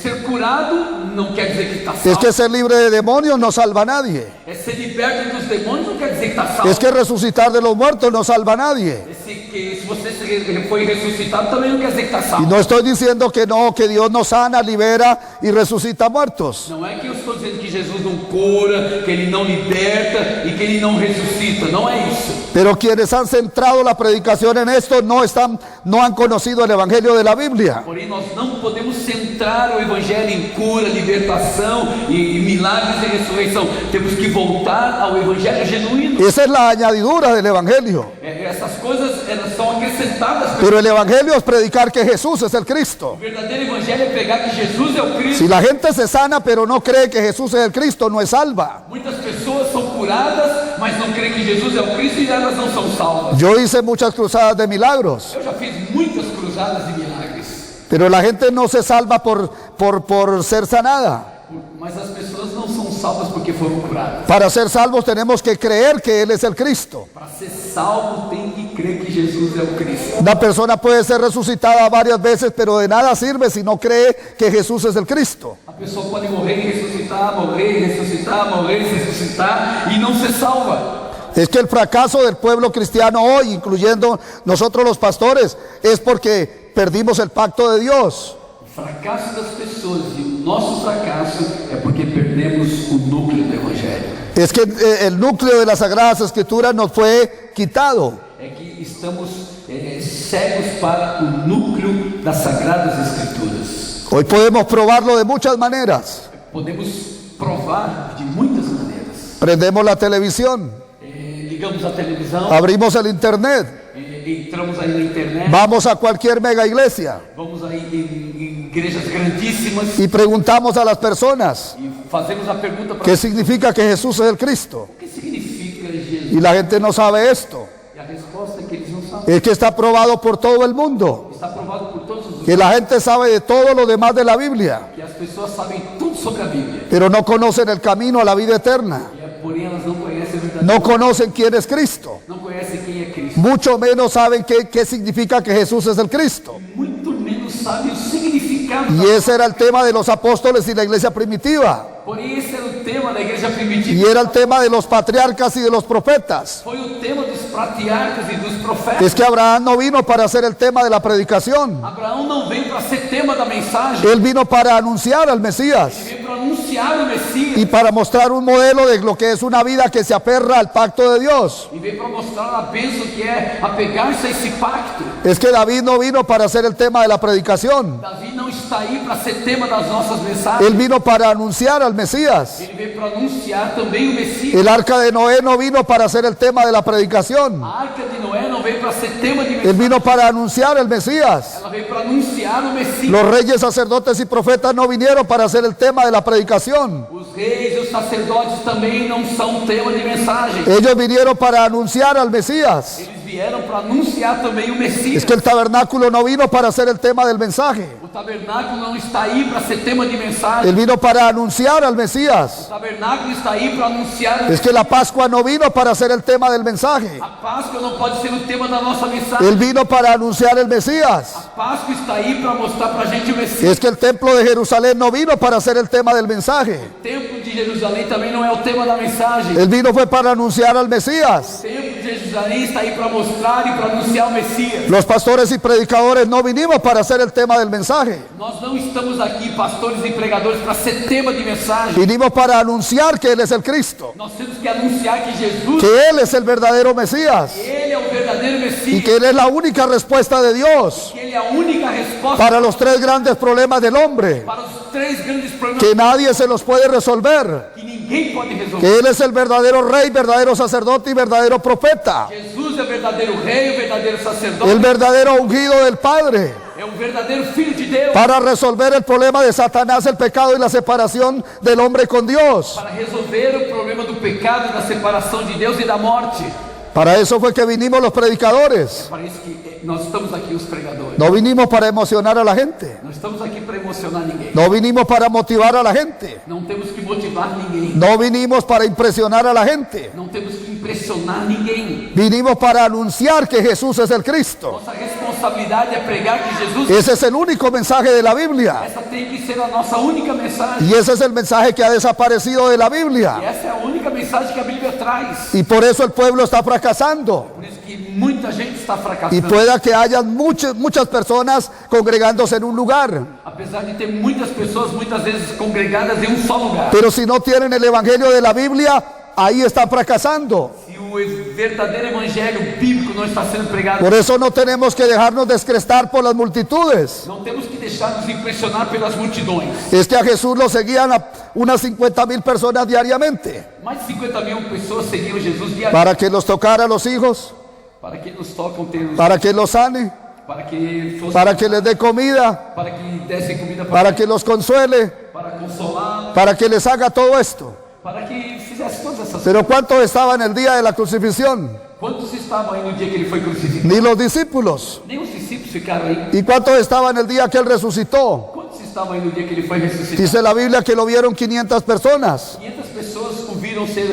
Ser curado não quer dizer que está salvo. Es que ser libre de demonios no salva a nadie. Ser liberto dos demônios não quer dizer que está salvo. Es que resucitar de los muertos no salva a nadie. Se você foi ressuscitado também não quer dizer que está salvo. Y no estoy diciendo que no, que Dios nos sana, libera y resucita muertos. Não é que eu estou dizendo que Jesus não cura, que Ele não liberta e que Ele não ressuscita. Não é isso. Pero quienes han centrado la predicación en esto no han conocido el Evangelio de la Biblia. Porém, nós não podemos centrar o Evangelho em cura, libertação e milagres e ressurreição. Temos que voltar ao Evangelho genuíno. Esa es la añadidura del Evangelio. Essas coisas elas são acrescentadas. Pero el Evangelio es predicar que Jesús es el Cristo. O verdadeiro Evangelho é pregar que Jesus é o Cristo. Si la gente se sana pero no cree que Jesús es el Cristo, no es salva. Muitas pessoas são curadas, mas não creem que Jesus é o Cristo e elas não são salvas. Yo hice muchas cruzadas de milagros, Eu já fiz muitas cruzadas de milagres, pero la gente no se salva por ser sanada. mas as pessoas não são salvas porque foram curadas. Para ser salvos tenemos que creer que Él es el Cristo. Para ser salvo tem que crer que Jesus é o Cristo. Una persona puede ser resucitada varias veces, pero de nada sirve si no cree que Jesús es el Cristo. A pessoa pode morrer e ressuscitar, morrer e ressuscitar, morrer e ressuscitar e não ser salva. Es que el fracaso del pueblo cristiano hoy, incluyendo nosotros los pastores, es porque perdimos el pacto de Dios. O fracasso das pessoas e o nosso fracasso é porque perdemos o núcleo do Evangelho. Es que el núcleo de las Sagradas Escrituras nos fue quitado. É que estamos cegos para o núcleo das Sagradas Escrituras. Hoy podemos probarlo de muchas maneras. Podemos provar de muitas maneiras. Prendemos la televisión, Ligamos a televisão, abrimos el internet, entramos aí na internet, vamos a cualquier mega iglesia vamos aí em igrejas grandíssimas y preguntamos a las personas e fazemos a pergunta para qué significa que Jesús es el Cristo. o que significa Jesus. Y la gente no sabe esto. E a resposta é que eles não sabem. Es que está probado por todo el mundo, Está provado por todos os que la gente sabe de todo lo demás de la Biblia, que as pessoas sabem tudo sobre a Bíblia. pero no conocen el camino a la vida eterna. Porém, elas não conhecem a verdade. No conocen quién es Cristo. Não conhecem quem é Cristo. Mucho menos saben qué significa que Jesús es el Cristo. Muito menos sabem o significado. Y ese era el tema de los apóstoles y la iglesia primitiva. Porém, esse era o tema da igreja y primitiva. era el tema de los patriarcas y de los profetas. Foi o tema dos patriarcas e dos profetas. Es que Abraham no vino para hacer el tema de la predicación, Abraão não veio para ser tema da mensagem. él vino para anunciar al Mesías Ele veio para anunciar o Messias. y para mostrar un modelo de lo que es una vida que se aferra al pacto de Dios. E veio para mostrar a bênção que é apegar-se a esse pacto. Es que David no vino para hacer el tema de la predicación, Davi não está aí para ser tema das nossas mensagens. él vino para anunciar al Mesías. Ele veio para anunciar também o Messias. El arca de Noé no vino para hacer el tema de la predicación, A arca de Noé não veio para ser tema de él mensagem. vino para anunciar el Mesías. Ela veio para anunciar o Messias. Los reyes, sacerdotes y profetas no vinieron para hacer el tema de la predicación, Os reis e os sacerdotes também não são tema de mensagem. ellos vinieron para anunciar al Mesías. Eles vieram para anunciar também o Messias. Es que el tabernáculo no vino para hacer el tema del mensaje, O tabernáculo não está aí para ser tema de mensagem. él vino para anunciar al Mesías. O tabernáculo está aí para anunciar. Es que la Pascua no vino para hacer el tema del mensaje, A Páscoa não pode ser o tema da nossa mensagem. él vino para anunciar el Mesías. A Páscoa está aí para mostrar para a gente o Messias. Es que el templo de Jerusalén no vino para hacer el tema del mensaje, O templo de Jerusalém também não é o tema da mensagem. él vino fue para anunciar al Mesías. O templo de Jerusalém está aí para mostrar e para anunciar o Messias. Los pastores y predicadores no vinimos para hacer el tema del mensaje, Nós não estamos aqui, pastores e pregadores, para ser tema de mensagem. vinimos para anunciar que Él es el Cristo, Nós temos que anunciar que Jesus, que Él es el verdadero Mesías Ele é o verdadeiro y Messias. que Él es la única respuesta de Dios Que Ele é a única resposta para los tres grandes problemas del hombre, para os três grandes problemas que nadie se los puede resolver, que ninguém pode resolver. que Él es el verdadero rey, verdadero sacerdote y verdadero profeta, Jesus é o verdadeiro rei, o verdadeiro sacerdote, el verdadero ungido del Padre, é o verdadeiro filho de Deus. para resolver el problema de Satanás, el pecado y la separación del hombre con Dios. Para resolver o problema do pecado, da separação de Deus e da morte. Para eso fue que vinimos los predicadores, Para isso que nós estamos aqui, os pregadores. no vinimos para emocionar a la gente, Nós estamos aqui para emocionar ninguém. no vinimos para motivar a la gente, Não temos que motivar ninguém. no vinimos para impresionar a la gente, Não temos que impressionar ninguém. vinimos para anunciar que Jesús es el Cristo. Nossa responsabilidade é pregar que Jesus, Ese es el único mensaje de la Biblia essa tem que ser a nossa única mensagem. y ese es el mensaje que ha desaparecido de la E Biblia, essa é a única mensagem que a Bíblia traz. y por eso el pueblo está fracasando, Por isso que muita gente está y fracassando. pueda que haya muchas personas congregándose en un lugar, Apesar de ter muitas pessoas, muitas vezes congregadas em um só lugar. pero si no tienen el evangelio de la Biblia, ahí están fracasando. Se o verdadeiro evangelho bíblico não está sendo pregado, Por eso no tenemos que dejarnos descrestar por las multitudes. não temos que deixar-nos impressionar pelas multidões. Es que a Jesús lo seguían a unas 50,000 personas diariamente Mais de 50.000 pessoas seguiam Jesus diariamente. para que los tocara a los hijos, Para que nos tocam ter os, para que los sane, para que fosse, para que les dé comida, para que dessem comida para que los consuele, para consolar, para que les haga todo esto. para que fizesse todas essas coisas. Pero ¿cuántos estaban el día de la crucifixión? Quantos estavam aí no dia que ele foi crucificado? Ni los discípulos. Nem os discípulos ficaram aí. ¿Y cuántos estaban el día que él resucitó? Quantos estavam aí no dia que ele foi ressuscitado? Dice la Biblia que lo vieron 500 personas. 500 pessoas o viram ser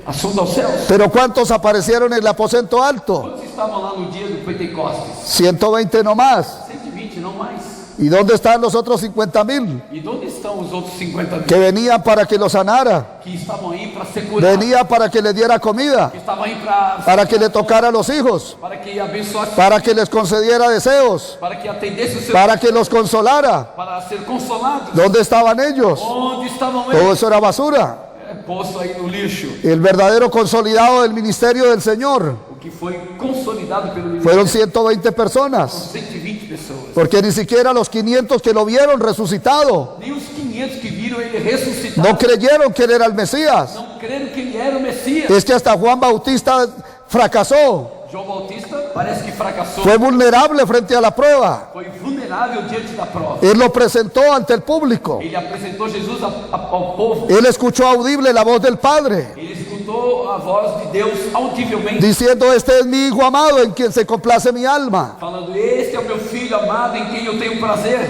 assunto aos céus. Pero ¿cuántos aparecieron en el aposento alto? Quantos estavam lá no dia do Pentecostes? 120 nomás. 120, não mais. ¿Y dónde están los otros 50,000 E de onde estão os outros 50.000 que venían para que lo sanara? que estavam aí para ser curados? Venía para que le diera comida, Que estavam aí para que le tocara a los hijos, para que abençoasse, para que les concediera deseos, para que atendesse o seu, para que los consolara. para ser consolados. ¿Dónde estaban ellos? Onde estavam Todo eles? eso era basura. Posto aí no lixo. El verdadero consolidado del ministerio del Señor O que foi consolidado pelo ministério fueron 120 personas, 120 pessoas. porque ni siquiera los 500 que lo vieron resucitado Nem os 500 que viram ele ressuscitado no creyeron que él era el Mesías. não creram que ele era o Messias. Es que hasta Juan Bautista fracasó, João Bautista parece que fracassou. fue vulnerable frente a la prueba. Foi vulnerável diante da prova. Él lo presentó ante el público. Ele apresentou Jesus ao povo. Él escuchó audible la voz del Padre, Ele escutou a voz de Deus audivelmente, diciendo: este es mi Hijo amado en quien se complace mi alma. falando: este é o meu filho amado em quem eu tenho prazer.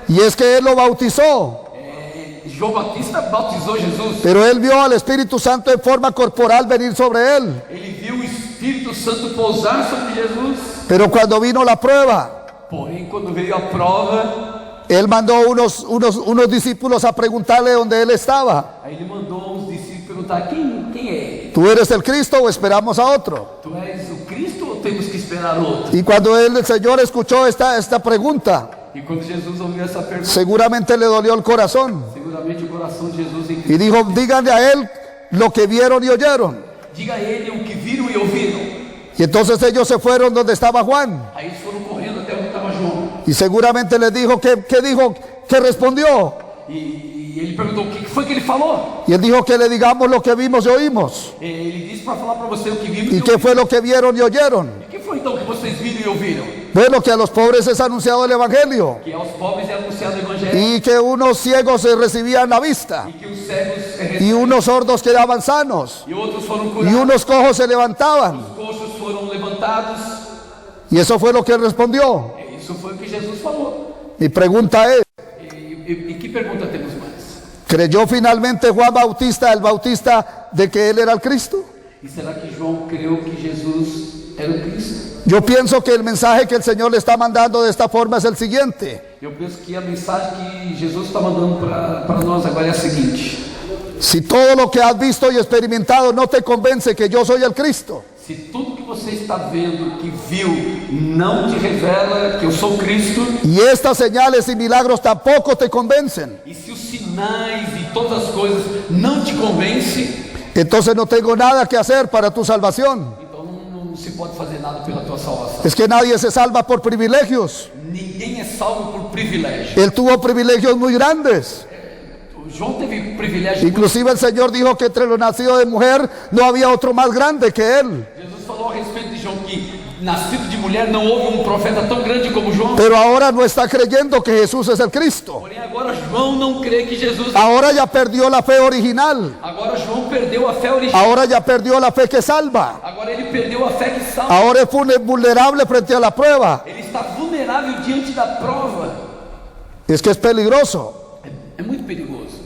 Y es que él lo bautizó, João Batista bautizou Jesus. pero él vio al Espíritu Santo en forma corporal venir sobre él. Ele viu o Espírito Santo pousar sobre Jesus. Pero cuando vino la prueba, Porém, quando veio a prova, él mandó unos discípulos a preguntarle dónde él estaba. Aí ele mandou uns discípulos perguntar: quem é ele? ¿Tú eres el Cristo o esperamos a otro? Tu és o Cristo ou temos que esperar outro? Y cuando el Señor escuchó esta pregunta, E quando Jesus ouviu essa pergunta, seguramente le dolió el corazón seguramente o coração de Jesus y entristeceu. dijo, díganle a él lo que vieron y oyeron. Diga a ele o que viram e ouviram. Y entonces ellos se fueron donde estaba Juan Aí eles foram correndo até onde estava João. y seguramente les dijo, ¿qué dijo? ¿Qué respondió? E ele perguntou: o que foi que ele falou? Y él dijo que le digamos lo que vimos y oímos. Ele disse para falar para você o que vimos ¿Y e qué fue lo que vieron y oyeron? o que foi então que vocês viram e ouviram? Bueno, que a los pobres es anunciado el Evangelio Que aos pobres é anunciado o evangelho y que unos ciegos recibían la vista e que os cegos y unos sordos quedaban sanos e outros foram y curados, unos cojos se levantaban. os coxos foram levantados. Y eso fue lo que él respondió. Isso foi o que Jesus falou. Mi pregunta es, E que pergunta temos mais? ¿creyó finalmente Juan Bautista, el Bautista, de que él era el Cristo? E será que João creu que Jesus era o Cristo? Yo pienso que el mensaje que el Señor le está mandando de esta forma es el siguiente. Eu penso que a mensagem que Jesus está mandando para nós agora é a seguinte: Si todo lo que has visto y experimentado no te convence que yo soy el Cristo, se tudo que você está vendo, que viu, não te revela que eu sou Cristo, y estas señales y milagros tampoco te convencen, e se os sinais e todas as coisas não te convencem, entonces no tengo nada que hacer para tu salvación. então não se pode fazer nada pela tua salvação. Es que nadie se salva por privilegios. Ninguém é salvo por privilégio. Él tuvo privilegios muy grandes. O João teve privilégio. Inclusive el Señor dijo que entre los nacidos de mujer no había otro más grande que él. Jesus falou a respeito de João que nascido de mulher não houve um profeta tão grande como João. Pero ahora no está creyendo que Jesús es el Cristo. Porém agora João não crê que Jesus. Ahora ya perdió la fe original. Agora João perdeu a fé original. Ahora ya perdió la fe que salva. Agora ele perdeu a fé que salva. Ahora es vulnerable frente a la prueba. Ele está vulnerável diante da prova. Es que es peligroso. É muito perigoso.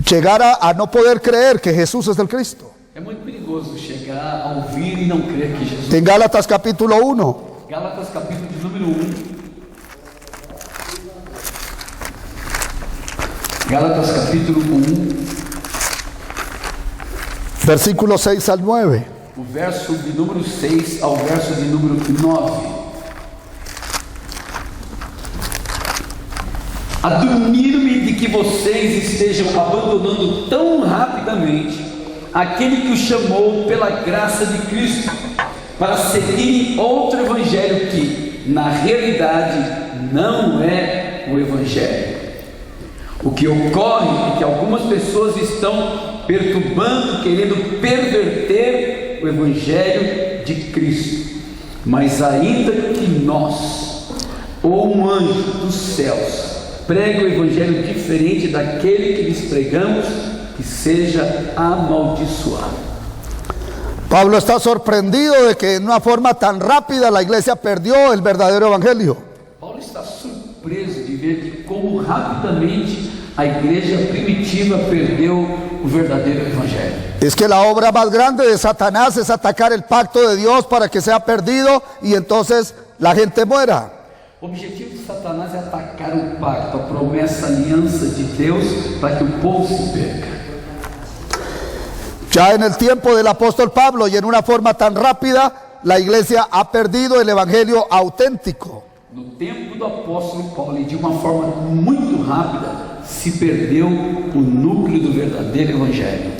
Llegar a no poder creer que Jesús es el Cristo. É muito perigoso chegar a ouvir e não crer que Jesus. En Gálatas capítulo 1, Gálatas capítulo de número 1. Gálatas capítulo 1, versículos 6 al 9. o verso de número 6 ao verso de número 9. Admiro-me de que vocês estejam abandonando tão rapidamente aquele que os chamou pela graça de Cristo para seguirem outro evangelho que, na realidade, não é o evangelho. O que ocorre é que algumas pessoas estão perturbando, querendo perverter o evangelho de Cristo. Mas ainda que nós, ou um anjo dos céus, pregue o evangelho diferente daquele que lhes pregamos, que seja amaldiçoado. Pablo está sorprendido de que en una forma tan rápida la iglesia perdió el verdadero evangelio. Paulo está surpreso de ver que como rapidamente a igreja primitiva perdeu o verdadeiro evangelho. Es que la obra más grande de Satanás es atacar el pacto de Dios para que sea perdido y entonces la gente muera. O objetivo de Satanás é atacar o pacto, a promessa, a aliança de Deus para que o povo se perca. Ya en el tiempo del apóstol Pablo y en una forma tan rápida, la iglesia ha perdido el evangelio auténtico. No tempo do apóstolo Paulo e de uma forma muito rápida se perdeu o núcleo do verdadeiro evangelho.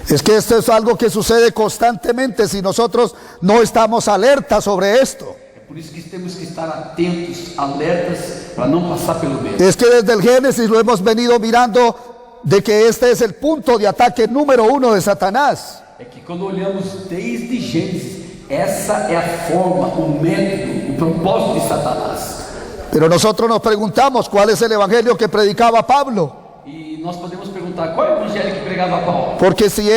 Es que esto es algo que sucede constantemente si nosotros no estamos alertas sobre esto. Por isso que temos que estar atentos, alertas, para não passar pelo meio. Es que desde el Génesis lo hemos venido mirando de que este es el punto de ataque número 1 de Satanás. É que quando olhamos desde Gênesis, essa é a forma, o método, o propósito de Satanás. Pero nosotros nos preguntamos cuál es el evangelio que predicaba Pablo. E nós podemos perguntar, qual é o evangelho que pregava Paulo? Porque si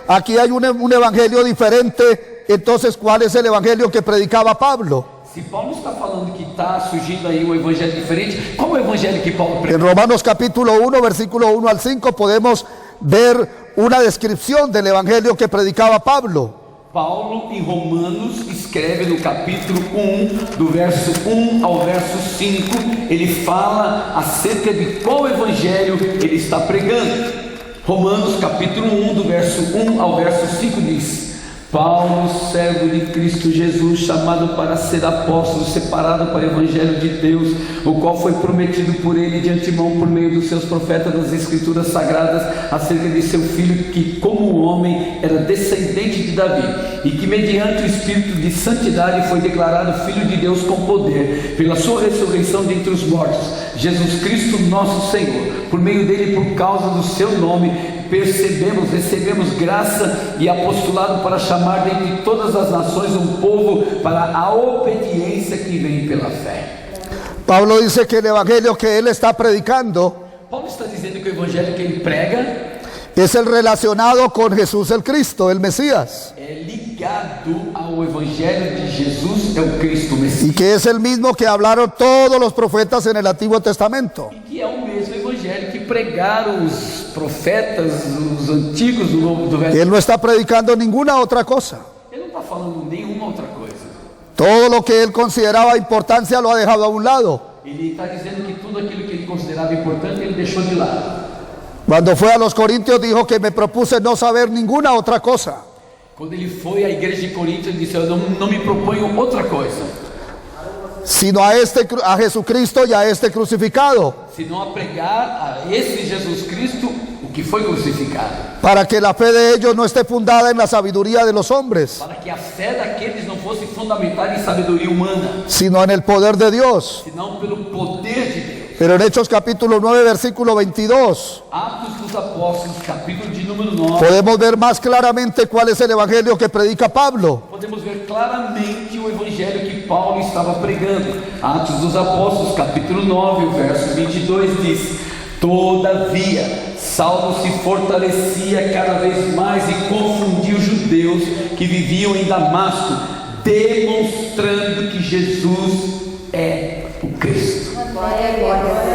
aquí hay un evangelio diferente, entonces ¿cuál es el evangelio que predicaba Pablo? Se Paulo está falando que está surgindo aí um evangelho diferente, qual é o evangelho que Paulo En pregava? Romanos capítulo 1, versículo 1 al 5 podemos ver una descripción del evangelio que predicaba Pablo. Paulo, em Romanos, escreve no capítulo 1, do verso 1 ao verso 5, ele fala acerca de qual evangelho ele está pregando. Romanos capítulo 1, do verso 1 ao verso 5 diz: Paulo, servo de Cristo Jesus, chamado para ser apóstolo, separado para o evangelho de Deus, o qual foi prometido por ele de antemão por meio dos seus profetas das escrituras sagradas, acerca de seu filho, que como homem era descendente de Davi, e que mediante o Espírito de santidade foi declarado Filho de Deus com poder, pela sua ressurreição dentre os mortos, Jesus Cristo nosso Senhor. Por meio dele, por causa do seu nome, recebemos graça e apostolado para chamar dentre todas as nações um povo para a obediência que vem pela fé. Pablo dice que el evangelio que él está predicando Paulo está dizendo que o evangelho que ele prega es el relacionado con Jesús el Cristo, el Mesías, é ligado ao evangelho de Jesus, é o Cristo Messias, y que es el mismo que hablaron todos los profetas en el Antiguo Testamento. e que é o mesmo evangelho que pregaram os profetas, os antigos do Novo do Velho. Él no está predicando ninguna otra cosa. Ele não está falando nenhuma outra coisa. Todo lo que él consideraba importancia lo ha dejado a un lado. Ele está dizendo que tudo aquilo que ele considerava importante ele deixou de lado. Cuando fue a los Corintios dijo que me propuse no saber ninguna otra cosa, Quando ele foi à igreja de Corinto, ele disse: eu não me proponho outra coisa, sino a Jesucristo y a este crucificado, senão a pregar a esse Jesus Cristo, o que foi crucificado, para que la fe de ellos no esté fundada en la sabiduría de los hombres, para que a fé daqueles não fosse fundamentada em sabedoria humana, sino en el poder de Dios. senão pelo poder de Deus. Pero en Hechos capítulo 9, versículo 22, Atos dos Apóstolos, capítulo de número 9, podemos ver más claramente cuál es el evangelio que predica Pablo. podemos ver claramente o evangelho que Paulo estava pregando. Atos dos Apóstolos, capítulo 9, o verso 22 diz: Todavia, Saulo se fortalecia cada vez mais e confundia os judeus que viviam em Damasco, demonstrando que Jesus é o Cristo.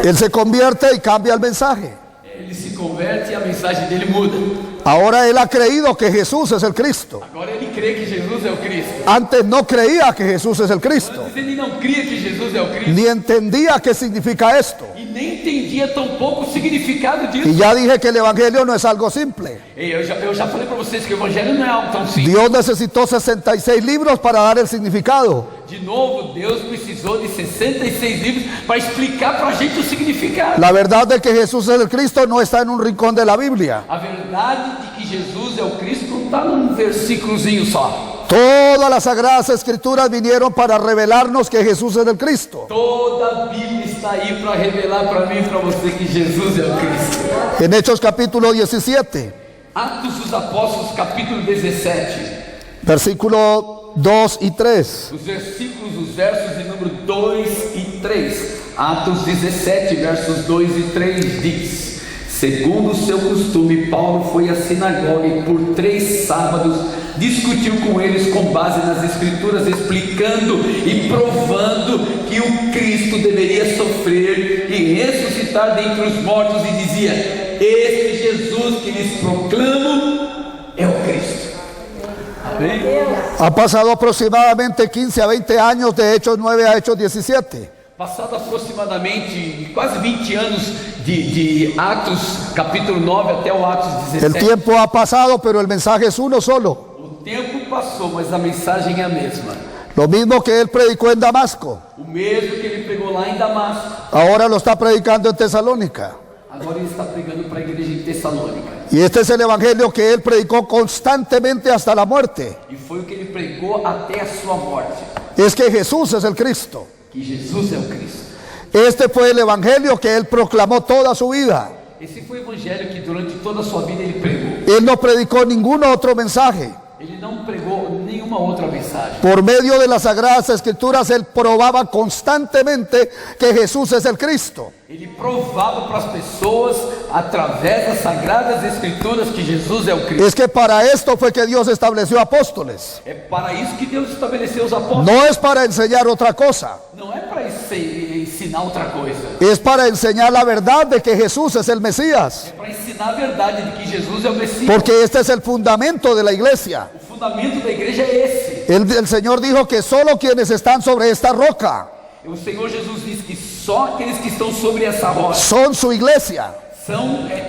Él se convierte y cambia el mensaje. Ele se converte e a mensagem dele muda. Ahora él ha creído que Jesús es el Cristo. Agora ele crê que Jesus é o Cristo. Antes no creía que Jesús es el Cristo, Antes ele não cria que Jesus é o Cristo. ni entendía qué significa esto. E nem entendia tão pouco o significado disso. Y ya dije que el evangelio no es algo simple. Ei, eu já falei para vocês que o evangelho não é algo tão simples. Dios necesitó 66 libros para dar el significado. De novo, Deus precisou de 66 livros para explicar para a gente o significado. La verdad de que Jesús es el Cristo no está en un rincón de la Biblia. A verdade de que Jesus é o Cristo não está num versículozinho só. Todas las sagradas escrituras vinieron para revelarnos que Jesús es el Cristo. Toda a Bíblia está aí para revelar para mim e para você que Jesus é o Cristo. En Hechos capítulo 17, Atos dos Apóstolos, capítulo 17. versículo 2 y 3. Os versos de número 2 e 3. Atos 17, versos 2 e 3 diz: Segundo o seu costume, Paulo foi à sinagoga e por 3 sábados discutiu com eles com base nas escrituras, explicando e provando que o Cristo deveria sofrer e ressuscitar dentre os mortos, e dizia: Este Jesus que lhes proclamo é o Cristo. Amém? Ha pasado aproximadamente 15 a 20 años de Hechos 9 a Hechos 17. Passado aproximadamente quase 20 anos de Atos capítulo 9 até o Atos El 17. tiempo ha pasado, pero el mensaje es uno solo. O tempo passou, mas a mensagem é a mesma. Lo mismo que él predicó en Damasco, O mesmo que ele pregou lá em Damasco, ahora lo está predicando en Tesalónica. agora ele está pregando para a igreja em Tessalônica. Y este es el evangelio que él predicó constantemente hasta la muerte. E foi o que ele pregou até a sua morte, Es que Jesús es el Cristo. que Jesus é o Cristo. Este fue el evangelio que él proclamó toda su vida. Esse foi o evangelho que durante toda a sua vida ele pregou. Él no predicó ningún otro mensaje. Ele não pregou nenhuma outra mensagem. Por medio de las sagradas escrituras él probaba constantemente que Jesús es el Cristo. Ele provava para as pessoas, através das sagradas escrituras, que Jesus é o Cristo. Es que para esto fue que Dios estableció apóstoles. É para isso que Deus estabeleceu os apóstolos. No es para enseñar otra cosa. Não é para ensinar outra coisa. Es para enseñar la verdad de que Jesús es el Mesías. É para ensinar a verdade de que Jesus é o Messias. Porque este es el fundamento de la iglesia. O fundamento da igreja é esse. El Señor dijo que solo quienes están sobre esta roca O Senhor Jesus diz que só aqueles que estão sobre essa rocha son su iglesia,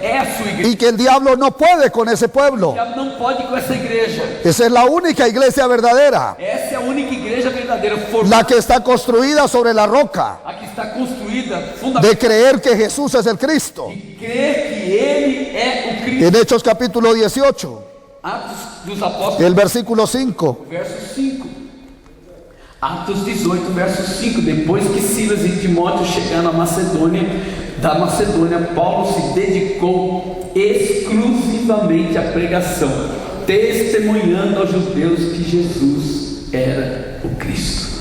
é a sua igreja. y que el diablo no puede con ese O pueblo. diabo não pode com essa igreja. Esa es la única iglesia verdadera, Essa é a única igreja verdadeira, la formada, que está construida sobre la roca a que está construída, de fundamentada, creer que Jesús es el Cristo. de crer que Ele é o Cristo. En Hechos capítulo 18, Atos dos Apóstolos, el versículo 5. verso 5. Atos 18, verso 5. Depois que Silas e Timóteo chegaram da Macedônia, Paulo se dedicou exclusivamente à pregação, testemunhando aos judeus que Jesus era o Cristo.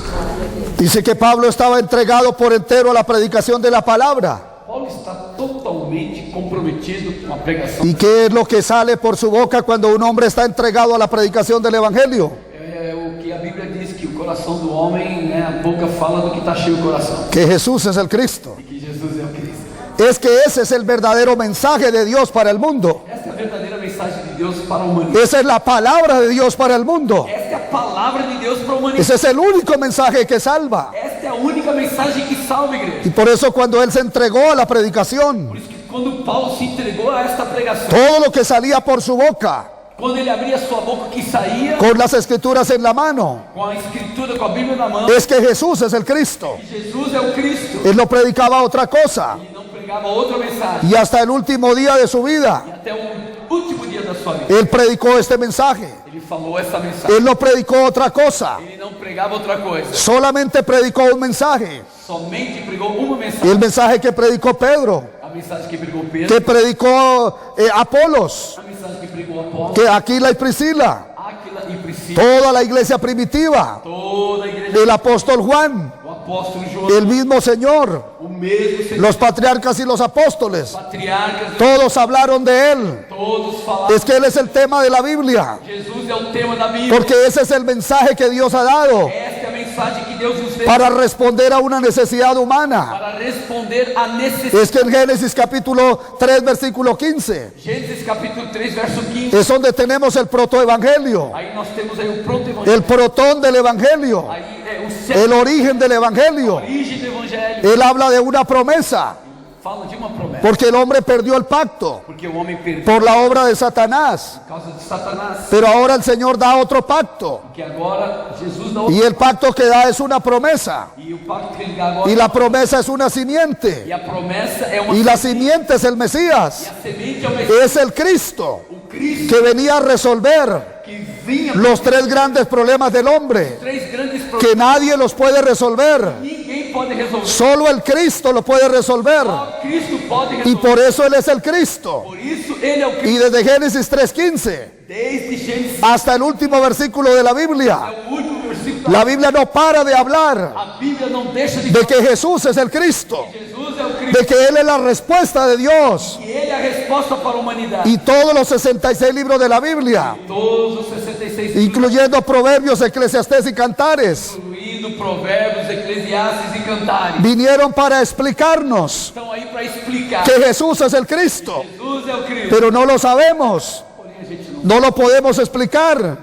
Dice que Pablo estaba entregado por entero a la predicación de la palabra. Paulo está totalmente comprometido com a pregação. ¿Y qué es lo que sale por su boca cuando un hombre está entregado a la predicación del evangelio? É o que a Bíblia diz, que o coração do homem, né, a boca fala do que está cheio o coração, Que Jesús es el Cristo. e que Jesus é o Cristo. Es que ese es el verdadero mensaje de Dios para el mundo. Essa é a verdadeira mensagem de Deus para a humanidade. Esa es la palabra de Dios para el mundo. Esta é a palavra de Deus para a humanidade. Ese es el único mensaje que salva. Esta é a única mensagem que salva a igreja. Y por eso cuando él se entregó a la predicación, Por isso que quando Paulo se entregou a esta pregação, todo lo que salía por su boca, quando ele abria sua boca, que saía con las escrituras en la mano, com a escritura, com a Bíblia na mão, es que Jesús es el Cristo. que Jesus é o Cristo. Él no predicaba otra cosa. Ele não pregava outra mensagem. Y hasta el último día de su vida, E até o último dia da sua vida, él predicó este mensaje. ele falou essa mensagem. Él no predicó otra cosa. Ele não pregava outra coisa. Solamente predicó un mensaje. Somente pregou uma El mensagem. mensaje que predicó Pedro, A mensagem que pregou Pedro, que predicó Apolos, a mensagem que pregou Apolo, que Aquila y Priscila, Áquila e Priscila, toda la iglesia primitiva, toda a igreja, el apóstol Juan, o apóstolo João, el mismo Señor, o mesmo Senhor, los patriarcas y los apóstoles, patriarcas, todos hablaron de él. todos falaram. Es que él es el tema de la Biblia, Jesus é o tema da Bíblia. porque ese es el mensaje que Dios ha dado Esta é a mensagem que Deus nos deu para responder a una necesidad humana. para responder a necessidade. Es que en Génesis capítulo 3 versículo 15 Gênesis capítulo 3, verso 15. es donde tenemos el protoevangelio, Aí nós temos aí o pronto evangelho. el protón del evangelio, Aí é o centro, el origen del evangelio. a origem do evangelho. Él habla de una promesa, Fala de uma promessa. porque el hombre perdió el pacto Porque o homem perdeu por la obra de Satanás, por causa de Satanás. pero ahora el Señor da otro pacto, Que agora Jesus dá outro. y el pacto que da es una promesa, E o pacto que ele dá agora. y la promesa es una simiente, E a promessa é uma. y la simiente es el Mesías, E a semente é o Messias. es el Cristo O Cristo que venía a resolver que vinha. los tres grandes problemas del hombre, Três grandes problemas. que nadie los puede resolver, Ninguém pode resolver. solo el Cristo lo puede resolver, Só Cristo pode y resolver. por eso Él es el Cristo. Por isso ele é o Cristo. Y desde Génesis 3:15 Desde Gênesis hasta el último versículo de la Biblia, até o último versículo. la Biblia no para de hablar A Bíblia não deixa de de que Jesús es el Cristo, Jesus é o Cristo. de que Él es la respuesta de Dios. E ele é a resposta para a humanidade. Y todos los 66 libros de la Biblia, Todos os 66 incluyendo Proverbios, Eclesiastés y Cantares, incluindo Provérbios, Eclesiastes e Cantares, vinieron para explicarnos estão aí para explicar. que Jesús es el Cristo, Jesus é o Cristo. pero no lo sabemos, Porém a gente no lo podemos explicar,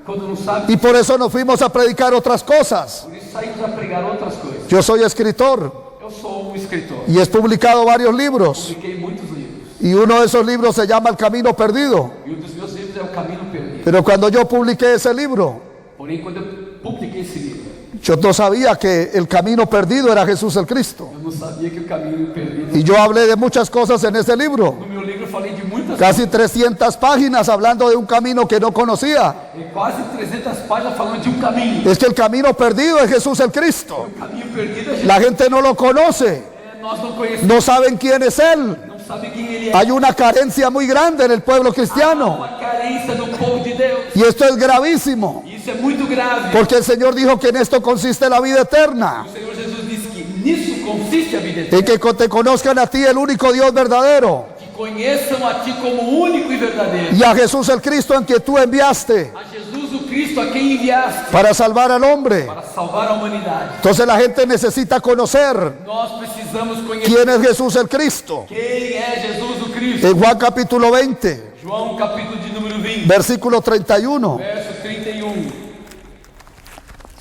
quando não sabe, y por eso nos fuimos a predicar otras cosas. por isso saímos a pregar outras coisas. Yo soy escritor Eu sou um escritor. y he publicado varios libros, Publiquei muitos livros. y uno de esos libros se llama El Camino Perdido. E um dos meus livros é O Caminho Perdido. Pero cuando yo publiqué ese libro, Porém, quando eu publiquei esse livro, yo no sabía que el camino perdido era Jesús el Cristo. eu não sabia que o caminho perdido. Y yo hablé de muchas cosas en ese libro, No meu livro eu falei de muitas casi 300 páginas hablando de un camino que no conocía. quase 300 páginas falando de um caminho. Es que el camino perdido es Jesús el Cristo. O caminho perdido a gente La gente no lo conoce, nós não conhecemos, no saben quién es Él. não sabe quem ele é. Hay una carencia muy grande en el pueblo cristiano, Uma carência do povo de Deus. y esto es gravísimo, Isso é muito grave. porque el Señor dijo que en esto consiste la vida eterna, O Senhor Jesus disse que nisso consiste a vida y eterna. que te conozcan a ti, el único Dios verdadero, Que conheçam a Ti como único e verdadeiro. y a Jesús el Cristo en que tú enviaste A Jesus o Cristo a quem enviaste para salvar al hombre. para salvar a humanidade. Entonces la gente necesita conocer Nós precisamos conhecer quién es Jesús el Cristo. quem é Jesus o Cristo. En Juan capítulo 20, João capítulo de número 20, versículo 31, verso 31.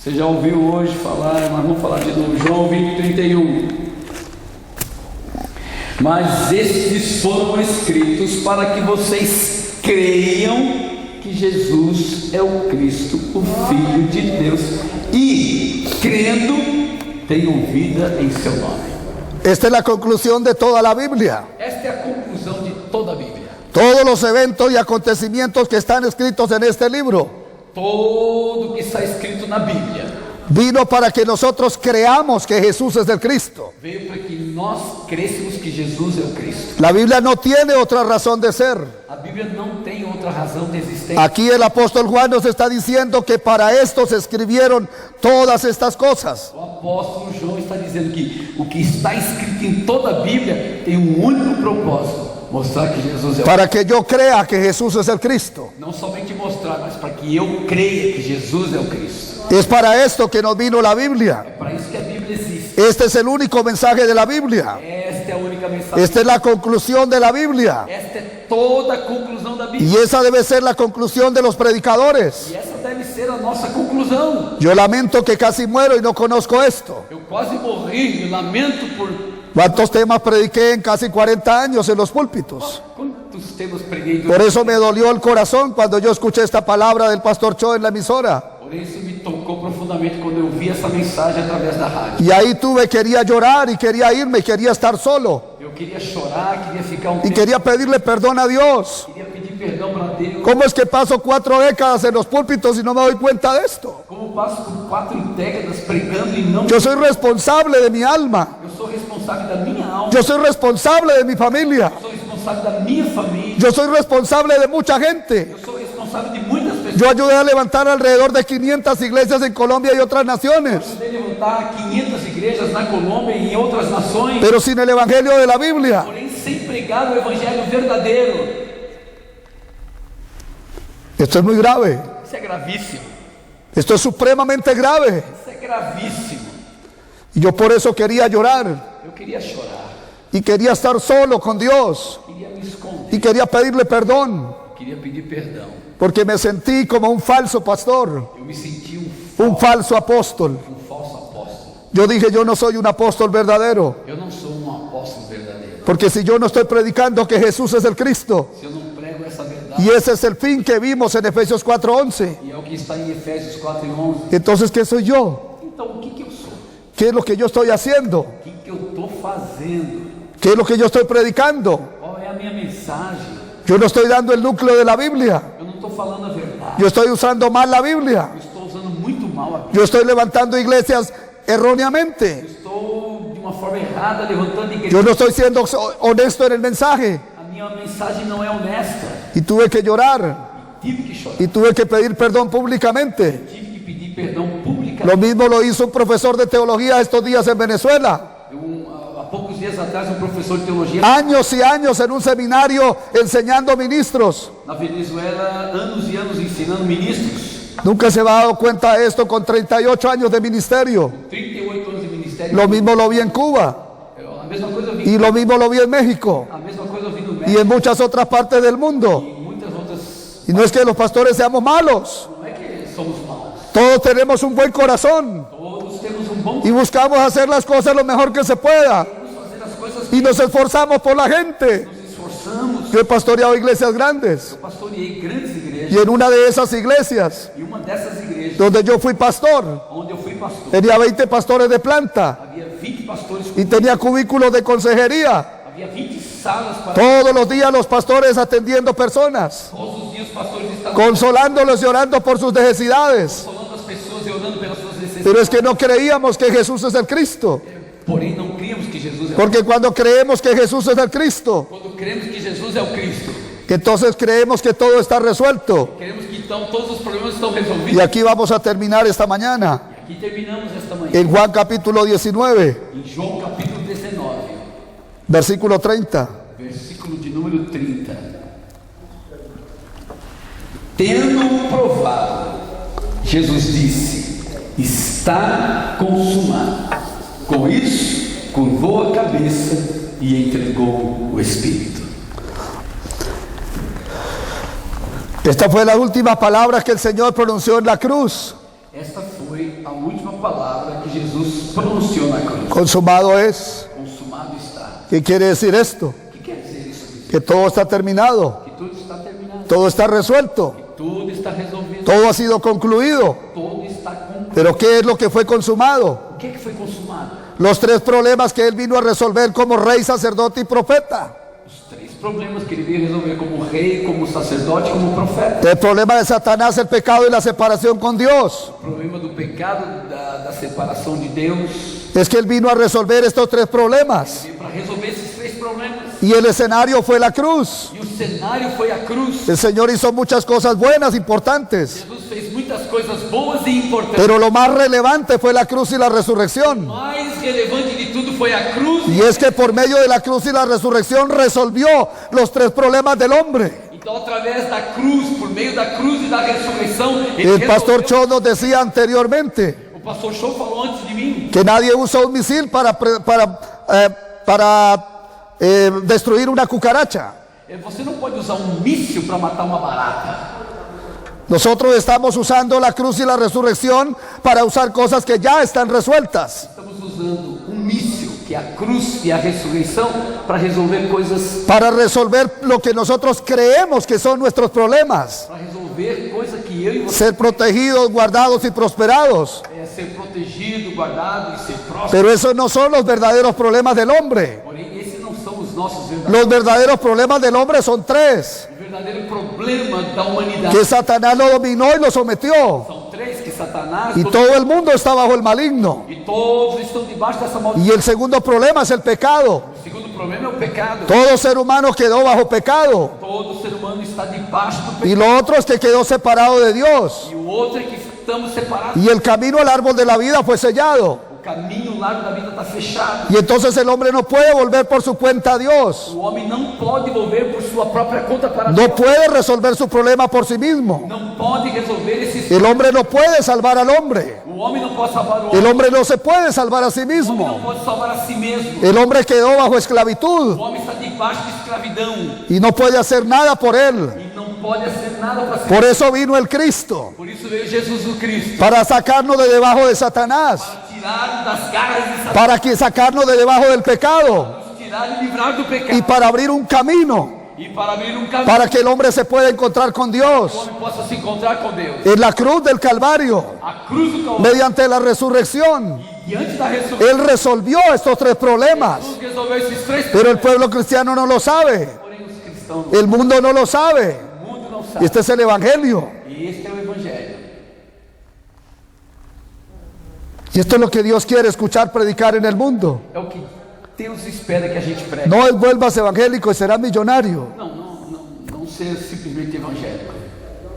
Você já ouviu hoje falar, mas vamos falar de novo, João 20:31. Mas estes foram escritos para que vocês creiam que Jesus é o Cristo, o Filho de Deus, e, crendo, tenham vida em seu nome. Esta es la conclusión de toda la Biblia. Esta é a conclusão de toda a Bíblia. Todos los eventos y acontecimientos que están escritos en este libro Tudo que está escrito na Bíblia vino para que nosotros creamos que Jesús es el Cristo. veio para que nós crêssemos que Jesus é o Cristo. La Biblia no tiene otra razón de ser. A Bíblia não tem outra razão de existência. Aquí el apóstol Juan nos está diciendo que para esto se escribieron todas estas cosas. O apóstolo João está dizendo que o que está escrito em toda a Bíblia tem um único propósito: mostrar que Jesus é o Para que yo crea que Jesús es el Cristo. Não somente mostrar, mas para que eu creia que Jesus é o Cristo. Es para esto que nos vino la Biblia. É para isso que a Bíblia existe. Este es el único mensaje de la Biblia. Esta é a única mensagem. Esta es la conclusión de la Biblia. Esta é toda a conclusão da Bíblia. Y esa debe ser la conclusión de los predicadores. E essa deve ser a nossa conclusão. Yo lamento que casi muero y no conozco esto. Eu quase morri, me lamento por ¿Cuántos temas prediqué en casi 40 años en los púlpitos? quantos temas preguei Por eso me dolió el corazón cuando yo escuché esta palabra del pastor Cho en la emisora. Por isso me tocou profundamente quando eu vi essa mensagem através da rádio. Y ahí quería llorar y quería irme y quería estar solo. Eu queria chorar, queria ficar Y quería pedirle perdón a Dios. queria pedir perdão para Deus. ¿Cómo es que paso 4 décadas en los púlpitos y no me doy cuenta de esto? Como passo por 4 décadas pregando e não. Yo soy responsable de mi alma. Eu sou responsável da minha alma. Yo soy responsable de mi familia. Eu sou responsável da minha família. Yo soy responsable de mucha gente. Eu sou responsável de muitas pessoas. Yo ayudé a levantar alrededor de 500 iglesias en Colombia y otras naciones. Ajudei a levantar 500 igrejas na Colômbia e em outras nações. Pero sin el evangelio de la Biblia, Porém, sem pregar o evangelho verdadeiro. esto es muy grave. Isso é gravíssimo. Esto es supremamente grave. Isso é gravíssimo. Y yo por eso quería llorar. Eu queria chorar. Y quería estar solo con Dios. Queria me esconder. Y quería pedirle perdón. Queria pedir perdão. Porque me sentí como un falso pastor. Eu me senti Un falso apóstol. falso apóstolo. Yo dije, yo no soy un apóstol verdadero. Eu não sou apóstolo verdadeiro. Porque si yo no estoy predicando que Jesús es el Cristo. Se eu não prego essa verdade. Y ese es el fin que vimos en Efesios 4:11. E é o que está em Efésios 4:11. Entonces, ¿qué soy yo? Então, o que eu sou? ¿Qué es lo que yo estoy haciendo? O que eu estou fazendo? ¿Qué es lo que yo estoy predicando? Qual é a minha mensagem? Yo no estoy dando el núcleo de la Biblia. Eu não estou falando a verdade. Yo estoy usando mal la Biblia. Eu estou usando muito mal a Bíblia. Yo estoy levantando iglesias erróneamente. Estou de uma forma errada levantando igreja. Yo no estoy siendo honesto en el mensaje. A minha mensagem não é honesta. Y tuve que llorar. Tive que chorar. Y tuve que pedir perdón públicamente. Tive que pedir perdão públicamente. Lo mismo lo hizo un profesor de teología estos días en Venezuela. Há poucos dias atrás, um professor de teologia Años y años en un seminario enseñando ministros. na Venezuela, anos e anos ensinando ministros. Nunca se ha dado cuenta de esto con 38 años de ministerio. 38 anos de ministério. Lo mismo lo vi en Cuba. A mesma coisa eu vi. Y lo mismo lo vi en México. A mesma coisa eu vi no Y México en muchas otras partes del mundo. e muitas outras. Y no es que los pastores seamos malos. Não é que somos maus. Todos tenemos un buen corazón. Todos temos bom. Y buscamos hacer las cosas lo mejor que se pueda. Vamos fazer as coisas. Y nos esforzamos por la gente. Nos esforçamos. Yo he pastoreado iglesias grandes. Eu pastoreei grandes igrejas. Y en una de esas iglesias, E uma dessas igrejas, donde yo fui pastor, onde eu fui pastor, tenía 20 pastores de planta. havia 20 pastores Y tenía cubículos de consejería. havia 20 salas para Todos los días los pastores atendiendo personas, todos os dias os pastores estavam consolándolos y orando por sus necesidades. consolando as pessoas e orando pelas suas necessidades. Pero es que no creíamos que Jesús es el Cristo. Porém, não criamos que Jesus é o Porque cuando creemos que Jesús es el Cristo, Quando cremos que Jesus é o Cristo, entonces creemos que todo está resuelto. queremos que então todos os problemas estão Y resolvidos. aquí vamos a terminar esta mañana E aqui terminamos esta manhã. en Juan capítulo 19, Em João capítulo 19, versículo 30. versículo de número 30. Tendo provado, Jesus disse: está consumado. Com isso, curvou a cabeça e entregou o Espírito. Esta fue la última palabra que el Señor pronunció en la cruz. Esta foi foi a última palavra que Jesus pronunciou na cruz. Consumado es. Consumado está. ¿Qué quiere decir esto? O que quer dizer isso? Que todo está terminado, Que tudo está terminado. todo está resuelto, Tudo está resolvido. todo ha sido concluido. Todo está concluído. Pero ¿qué es lo que fue consumado? O que foi consumado? Los tres problemas que él vino a resolver como rey, sacerdote y profeta. Os três problemas que ele veio resolver como rei, como sacerdote, como profeta. El problema de Satanás, el pecado y la separación con Dios. O problema do pecado, da separação de Deus. Es que él vino a resolver estos tres problemas. E para resolver esses três problemas. Y el escenario fue la cruz. E o cenário foi a cruz. El Señor hizo muchas cosas buenas, importantes. Jesus fez muitas coisas boas e importantes. Pero lo más relevante fue la cruz y la resurrección. O mais relevante de tudo foi a cruz. Y es que por medio de la cruz y la resurrección resolvió los tres problemas del hombre. Então, através da cruz, por meio da cruz e da ressurreição, El pastor Cho nos decía anteriormente o pastor Show falou antes de mim que nadie usa un misil para destruir una cucaracha. você não pode usar um míssil para matar uma barata. Nosotros estamos usando la cruz y la resurrección para usar cosas que ya están resueltas. Estamos usando um míssil, que é a cruz e a ressurreição, para resolver coisas, Para resolver lo que nosotros creemos que son nuestros problemas. para resolver coisas que eu e você Ser protegidos, guardados y prosperados. ser protegido, guardado e ser próximo. Pero esos no son los verdaderos problemas del hombre. Porém, esses não são os nossos verdadeiros. Los verdaderos problemas del hombre son tres. O verdadeiro problema da humanidade Que Satanás lo dominó y lo sometió. são três, que Satanás Y todo el mundo está bajo el maligno. e todos estão debaixo dessa maldição. Y el segundo problema es el pecado. O segundo problema é o pecado. Todo ser humano quedó bajo pecado. Todo ser humano está debaixo do Y pecado. lo otro es que quedó separado de Dios. E o outro é que estamos separados. Y el camino al árbol de la vida fue sellado. O caminho, o largo da vida está fechado. Y entonces el hombre no puede volver por su cuenta a Dios. O homem não pode volver por sua própria conta para No Deus. puede resolver su problema por sí mismo. Não pode resolver esses. El hombre no puede salvar al hombre. O homem não pode salvar o El homem. hombre no se puede salvar a sí O homem não mismo. pode salvar a si mesmo. El hombre quedó bajo esclavitud O homem está debaixo de escravidão y no puede hacer nada por él. e não pode fazer nada para si. Por eso vino el Cristo, Por isso veio Jesus o Cristo, para sacarnos de debajo de Satanás, tirar das garras de Satanás, para que sacarnos de debajo del pecado nos tirar e livrar do pecado y para abrir un camino e para abrir um caminho para que el hombre se pueda encontrar con que o Dios. homem possa se encontrar com Deus. En la cruz del Calvario, A cruz do Calvário, mediante la resurrección, diante da ressurreição, Él resolvió estos tres problemas. Jesus resolveu esses três Pero el problemas. pueblo cristiano no lo sabe, Porém, os cristãos, el mundo no lo sabe. o mundo não Y sabe. este es el Evangelio. E este é o Evangelho. Y esto es lo que Dios quiere escuchar predicar en el mundo. É o que Deus espera que a gente pregue. No es vuelvas evangélico y será millonario. Não ser simplesmente evangélico.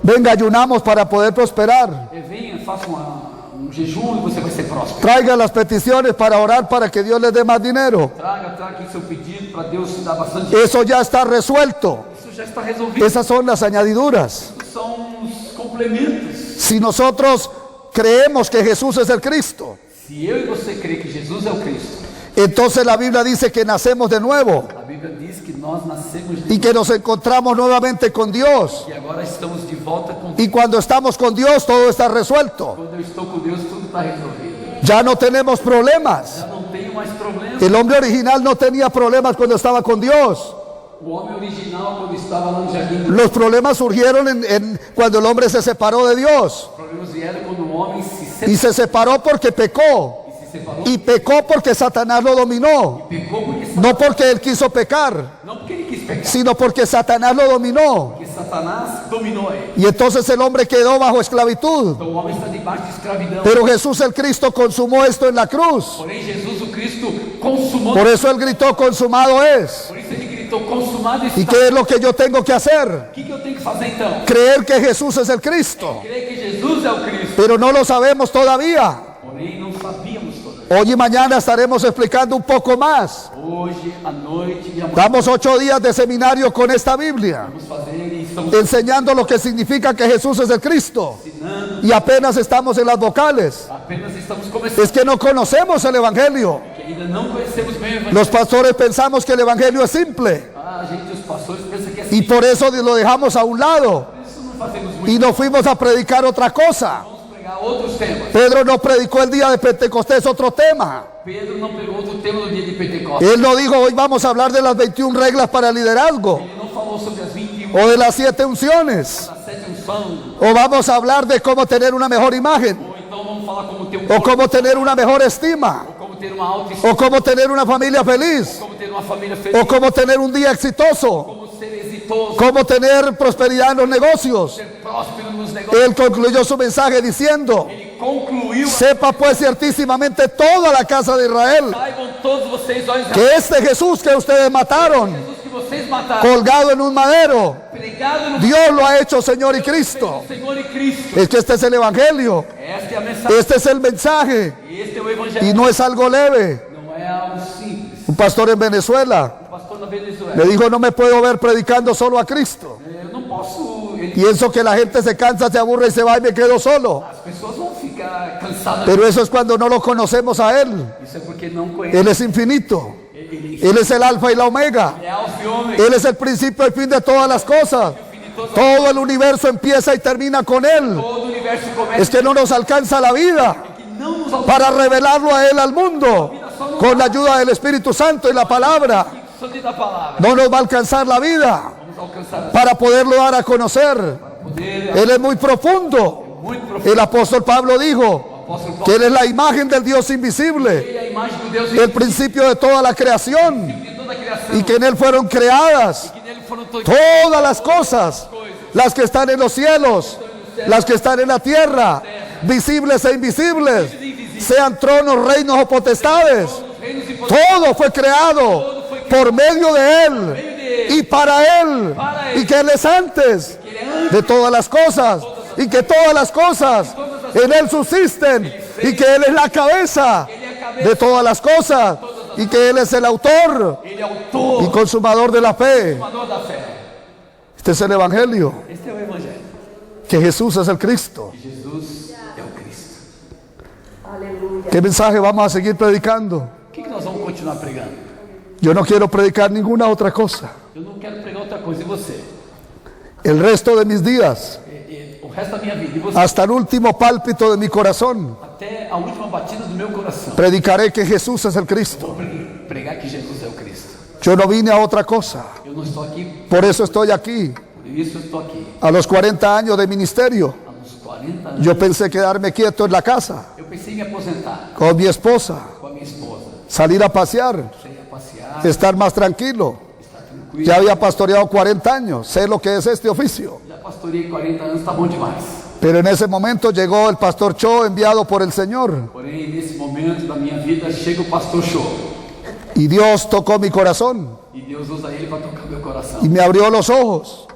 Venga, ayunamos para poder prosperar. Venha, faça um jejum e você vai ser próspero. Traiga las peticiones para orar para que Dios les dé más dinero. Traga aqui seu pedido para Deus te dar bastante dinheiro. Eso ya está resuelto. Isso já está resolvido. Esas son las añadiduras. São os complementos. Si nosotros creemos que Jesús es el Cristo, Se eu e você crer que Jesus é o Cristo, entonces la Biblia dice que nacemos de nuevo a Bíblia diz que nós nascemos de y que nos encontramos nuevamente con Dios. e agora estamos de volta com Deus. Y cuando estamos con Dios todo está resuelto. Quando eu estou com Deus, tudo está resolvido. Ya no tenemos problemas. Já não tenho mais problemas. El hombre original no tenía problemas cuando estaba con Dios. O homem original, quando estava lá no jardim, Los problemas surgieron cuando el hombre se separó de Dios. os problemas vieram quando o homem se Y se separó porque pecó. separou. Y pecó porque Satanás lo dominó. Pecou porque No porque él quiso pecar, não porque ele quis pecar, sino porque Satanás lo dominó. porque Satanás dominou ele. Y entonces el hombre quedó bajo esclavitud. Então o homem está debaixo de escravidão. Pero Jesús el Cristo consumó esto en la cruz. Porém, Jesus o Cristo consumou. Por eso él gritó, consumado es. Por isso ele gritou, consumado está. ¿Y qué es lo que yo tengo que hacer? O que eu tenho que fazer então? Creer que Jesús es el Cristo. Creio que Jesus é o Cristo. Pero no lo sabemos todavía. Porém, não sabíamos todavía. Hoy y mañana estaremos explicando un poco más. Hoje, à noite e amanhã Damos 8 días de seminario con esta Biblia, vamos fazer e estamos enseñando lo que significa que Jesús es el Cristo. ensinando. Y apenas estamos en las vocales. Apenas estamos começando. Es que no conocemos el Evangelio. Que ainda não conhecemos bem o Evangelho. Los pastores pensamos que el Evangelio es simple. A gente, os pastores, pensam que é Y assim. por eso lo dejamos a un lado. Por isso não fazemos muito. Y nos fuimos a predicar otra cosa. Vamos pregar pregar outros temas. Pedro no predicó el día de Pentecostés otro tema. Pedro não pregou outro tema no dia de Pentecostes. Él no dijo, hoy vamos a hablar de las 21 reglas para el liderazgo, Ele não falou sobre as 21 o de las 7 unciones, das 7 unções. o vamos a hablar de cómo tener una mejor imagen, Ou então vamos falar como ter o cómo tener una mejor estima, ou como ter uma autoestima, o cómo tener una familia feliz, como ter uma família feliz, o cómo tener un día exitoso, como ser exitoso, cómo tener prosperidad en los negocios. ser próspero nos negócios. Él concluyó su mensaje diciendo, Ele concluiu: sepa pues ciertísimamente toda la casa de Israel saibam todos vocês, ó Israel, que este Jesús que ustedes mataron, Jesus que vocês mataram, colgado en un madero, pregado no Dios lo ha hecho Señor y Cristo. Senhor e Cristo. Es que este es el Evangelio, Esta é a mensagem. este es el mensaje, Este é o y evangelho. no es algo leve. Não é algo simples. Un pastor en Venezuela O pastor na Venezuela, me dijo, no me puedo ver predicando solo a Cristo. eu não posso. Pienso que la gente se cansa, se aburre y se va y me quedo solo. As pessoas vão ficar cansadas. Pero eso es cuando no lo conocemos a Él. Isso é porque não conhecem. Él es infinito. Ele Él es el alfa y la omega. é alfa e ômega. Él es el principio y fin de todas las cosas. Todo el universo empieza y termina con Él. Todo o universo começa. Es que no nos alcanza la vida Que não nos alcança. para revelarlo a Él al mundo. Con la ayuda del Espíritu Santo y la palabra. Só de dar palavra. No nos va a alcanzar la vida Vamos alcançar para poderlo dar a conocer. poder. Él es muy profundo. Muito profundo. El apóstol Pablo dijo O apóstolo Paulo. que Él es la imagen del Dios invisible, Ele é a imagem do Deus el principio de toda la creación, de toda a criação. y que en Él fueron creadas Que nele foram todas todas las cosas, las que están en los cielos, las que están en la tierra, visibles e invisibles, sean tronos, reinos o potestades. os reinos e poderes. Todo fue creado por medio de Él y para Él, y que Él es antes de todas las cosas, y que todas las cosas en Él subsisten, y que Él es la cabeza de todas las cosas, y que Él es el autor Ele é autor, y consumador de la fe. formador da fé. Este es el Evangelio, Este é o evangelho. que Jesús es el Cristo. Jesus é o Cristo. ¿Qué mensaje vamos a seguir predicando? O que nós vamos continuar pregando? Yo no quiero predicar ninguna otra cosa. Eu não quero pregar outra coisa. E você? El resto de mis días, O resto da minha vida. E você? hasta el último pálpito de mi corazón, Até a última batida do meu coração. predicaré que Jesús es el Cristo. Pregar que Jesus é o Cristo. Yo no vine a otra cosa, Eu não estou aqui, por eso estoy aquí. por isso eu estou aqui. A los 40 años de ministerio, Há uns 40 anos. yo pensé quedarme quieto en la casa, Eu pensei em me aposentar con mi esposa, com a minha esposa. salir a pasear, Sair a passear, estar más tranquilo. estar tranquilo. Ya había pastoreado 40 años, sé lo que es este oficio. Já pastoreei 40 anos, está bom demais. Pero en ese momento llegó el pastor Cho, enviado por el Señor, Porém, nesse momento da minha vida, chega o pastor Show. y Dios tocó mi corazón E Deus usa ele para tocar meu coração. y me abrió los ojos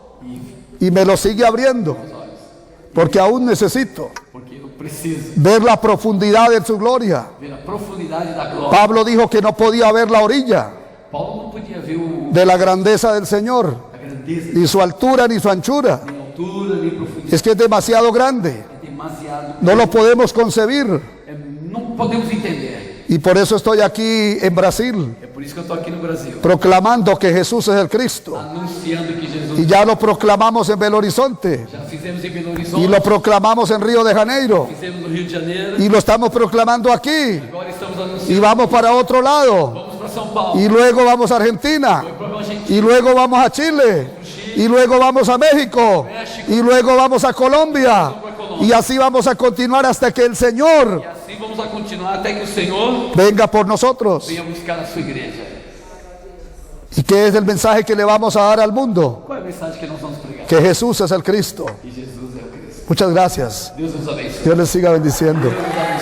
E y me los sigue abriendo, os olhos. porque aún necesito Porque eu preciso ver la profundidad de su gloria. ver a profundidade da glória. Pablo dijo que no podía ver la orilla Paulo não podia ver de la grandeza del Señor, a grandeza, ni su altura ni su anchura. nem altura, nem profundidade. Es que es demasiado grande, É demasiado. no lo podemos concebir. Não podemos entender. Y por eso estoy aquí en Brasil, É por isso que eu estou aqui no Brasil, proclamando que Jesús es el Cristo. anunciando que Jesus. Y ya lo proclamamos en Belo Horizonte, Já fizemos em Belo y Horizonte, lo proclamamos en Río de Janeiro, fizemos no Rio de Janeiro, y lo estamos proclamando aquí, agora estamos y anunciando. vamos para otro lado, Vamos para São Paulo, y luego vamos a Argentina, para a Argentina, y luego vamos a Chile, y luego vamos a México, y luego vamos a Colombia, y así vamos a continuar hasta que el Señor e assim vamos a continuar até que o Senhor venga por nosotros. venha buscar a sua igreja. ¿Y qué es el mensaje que le vamos a dar al mundo? Qual é a mensagem que nós vamos pregar? Que Jesús es el Cristo. Que Jesus é o Cristo. Muchas gracias. Deus nos abençoe. Dios les siga bendiciendo. Deus nos abençoe.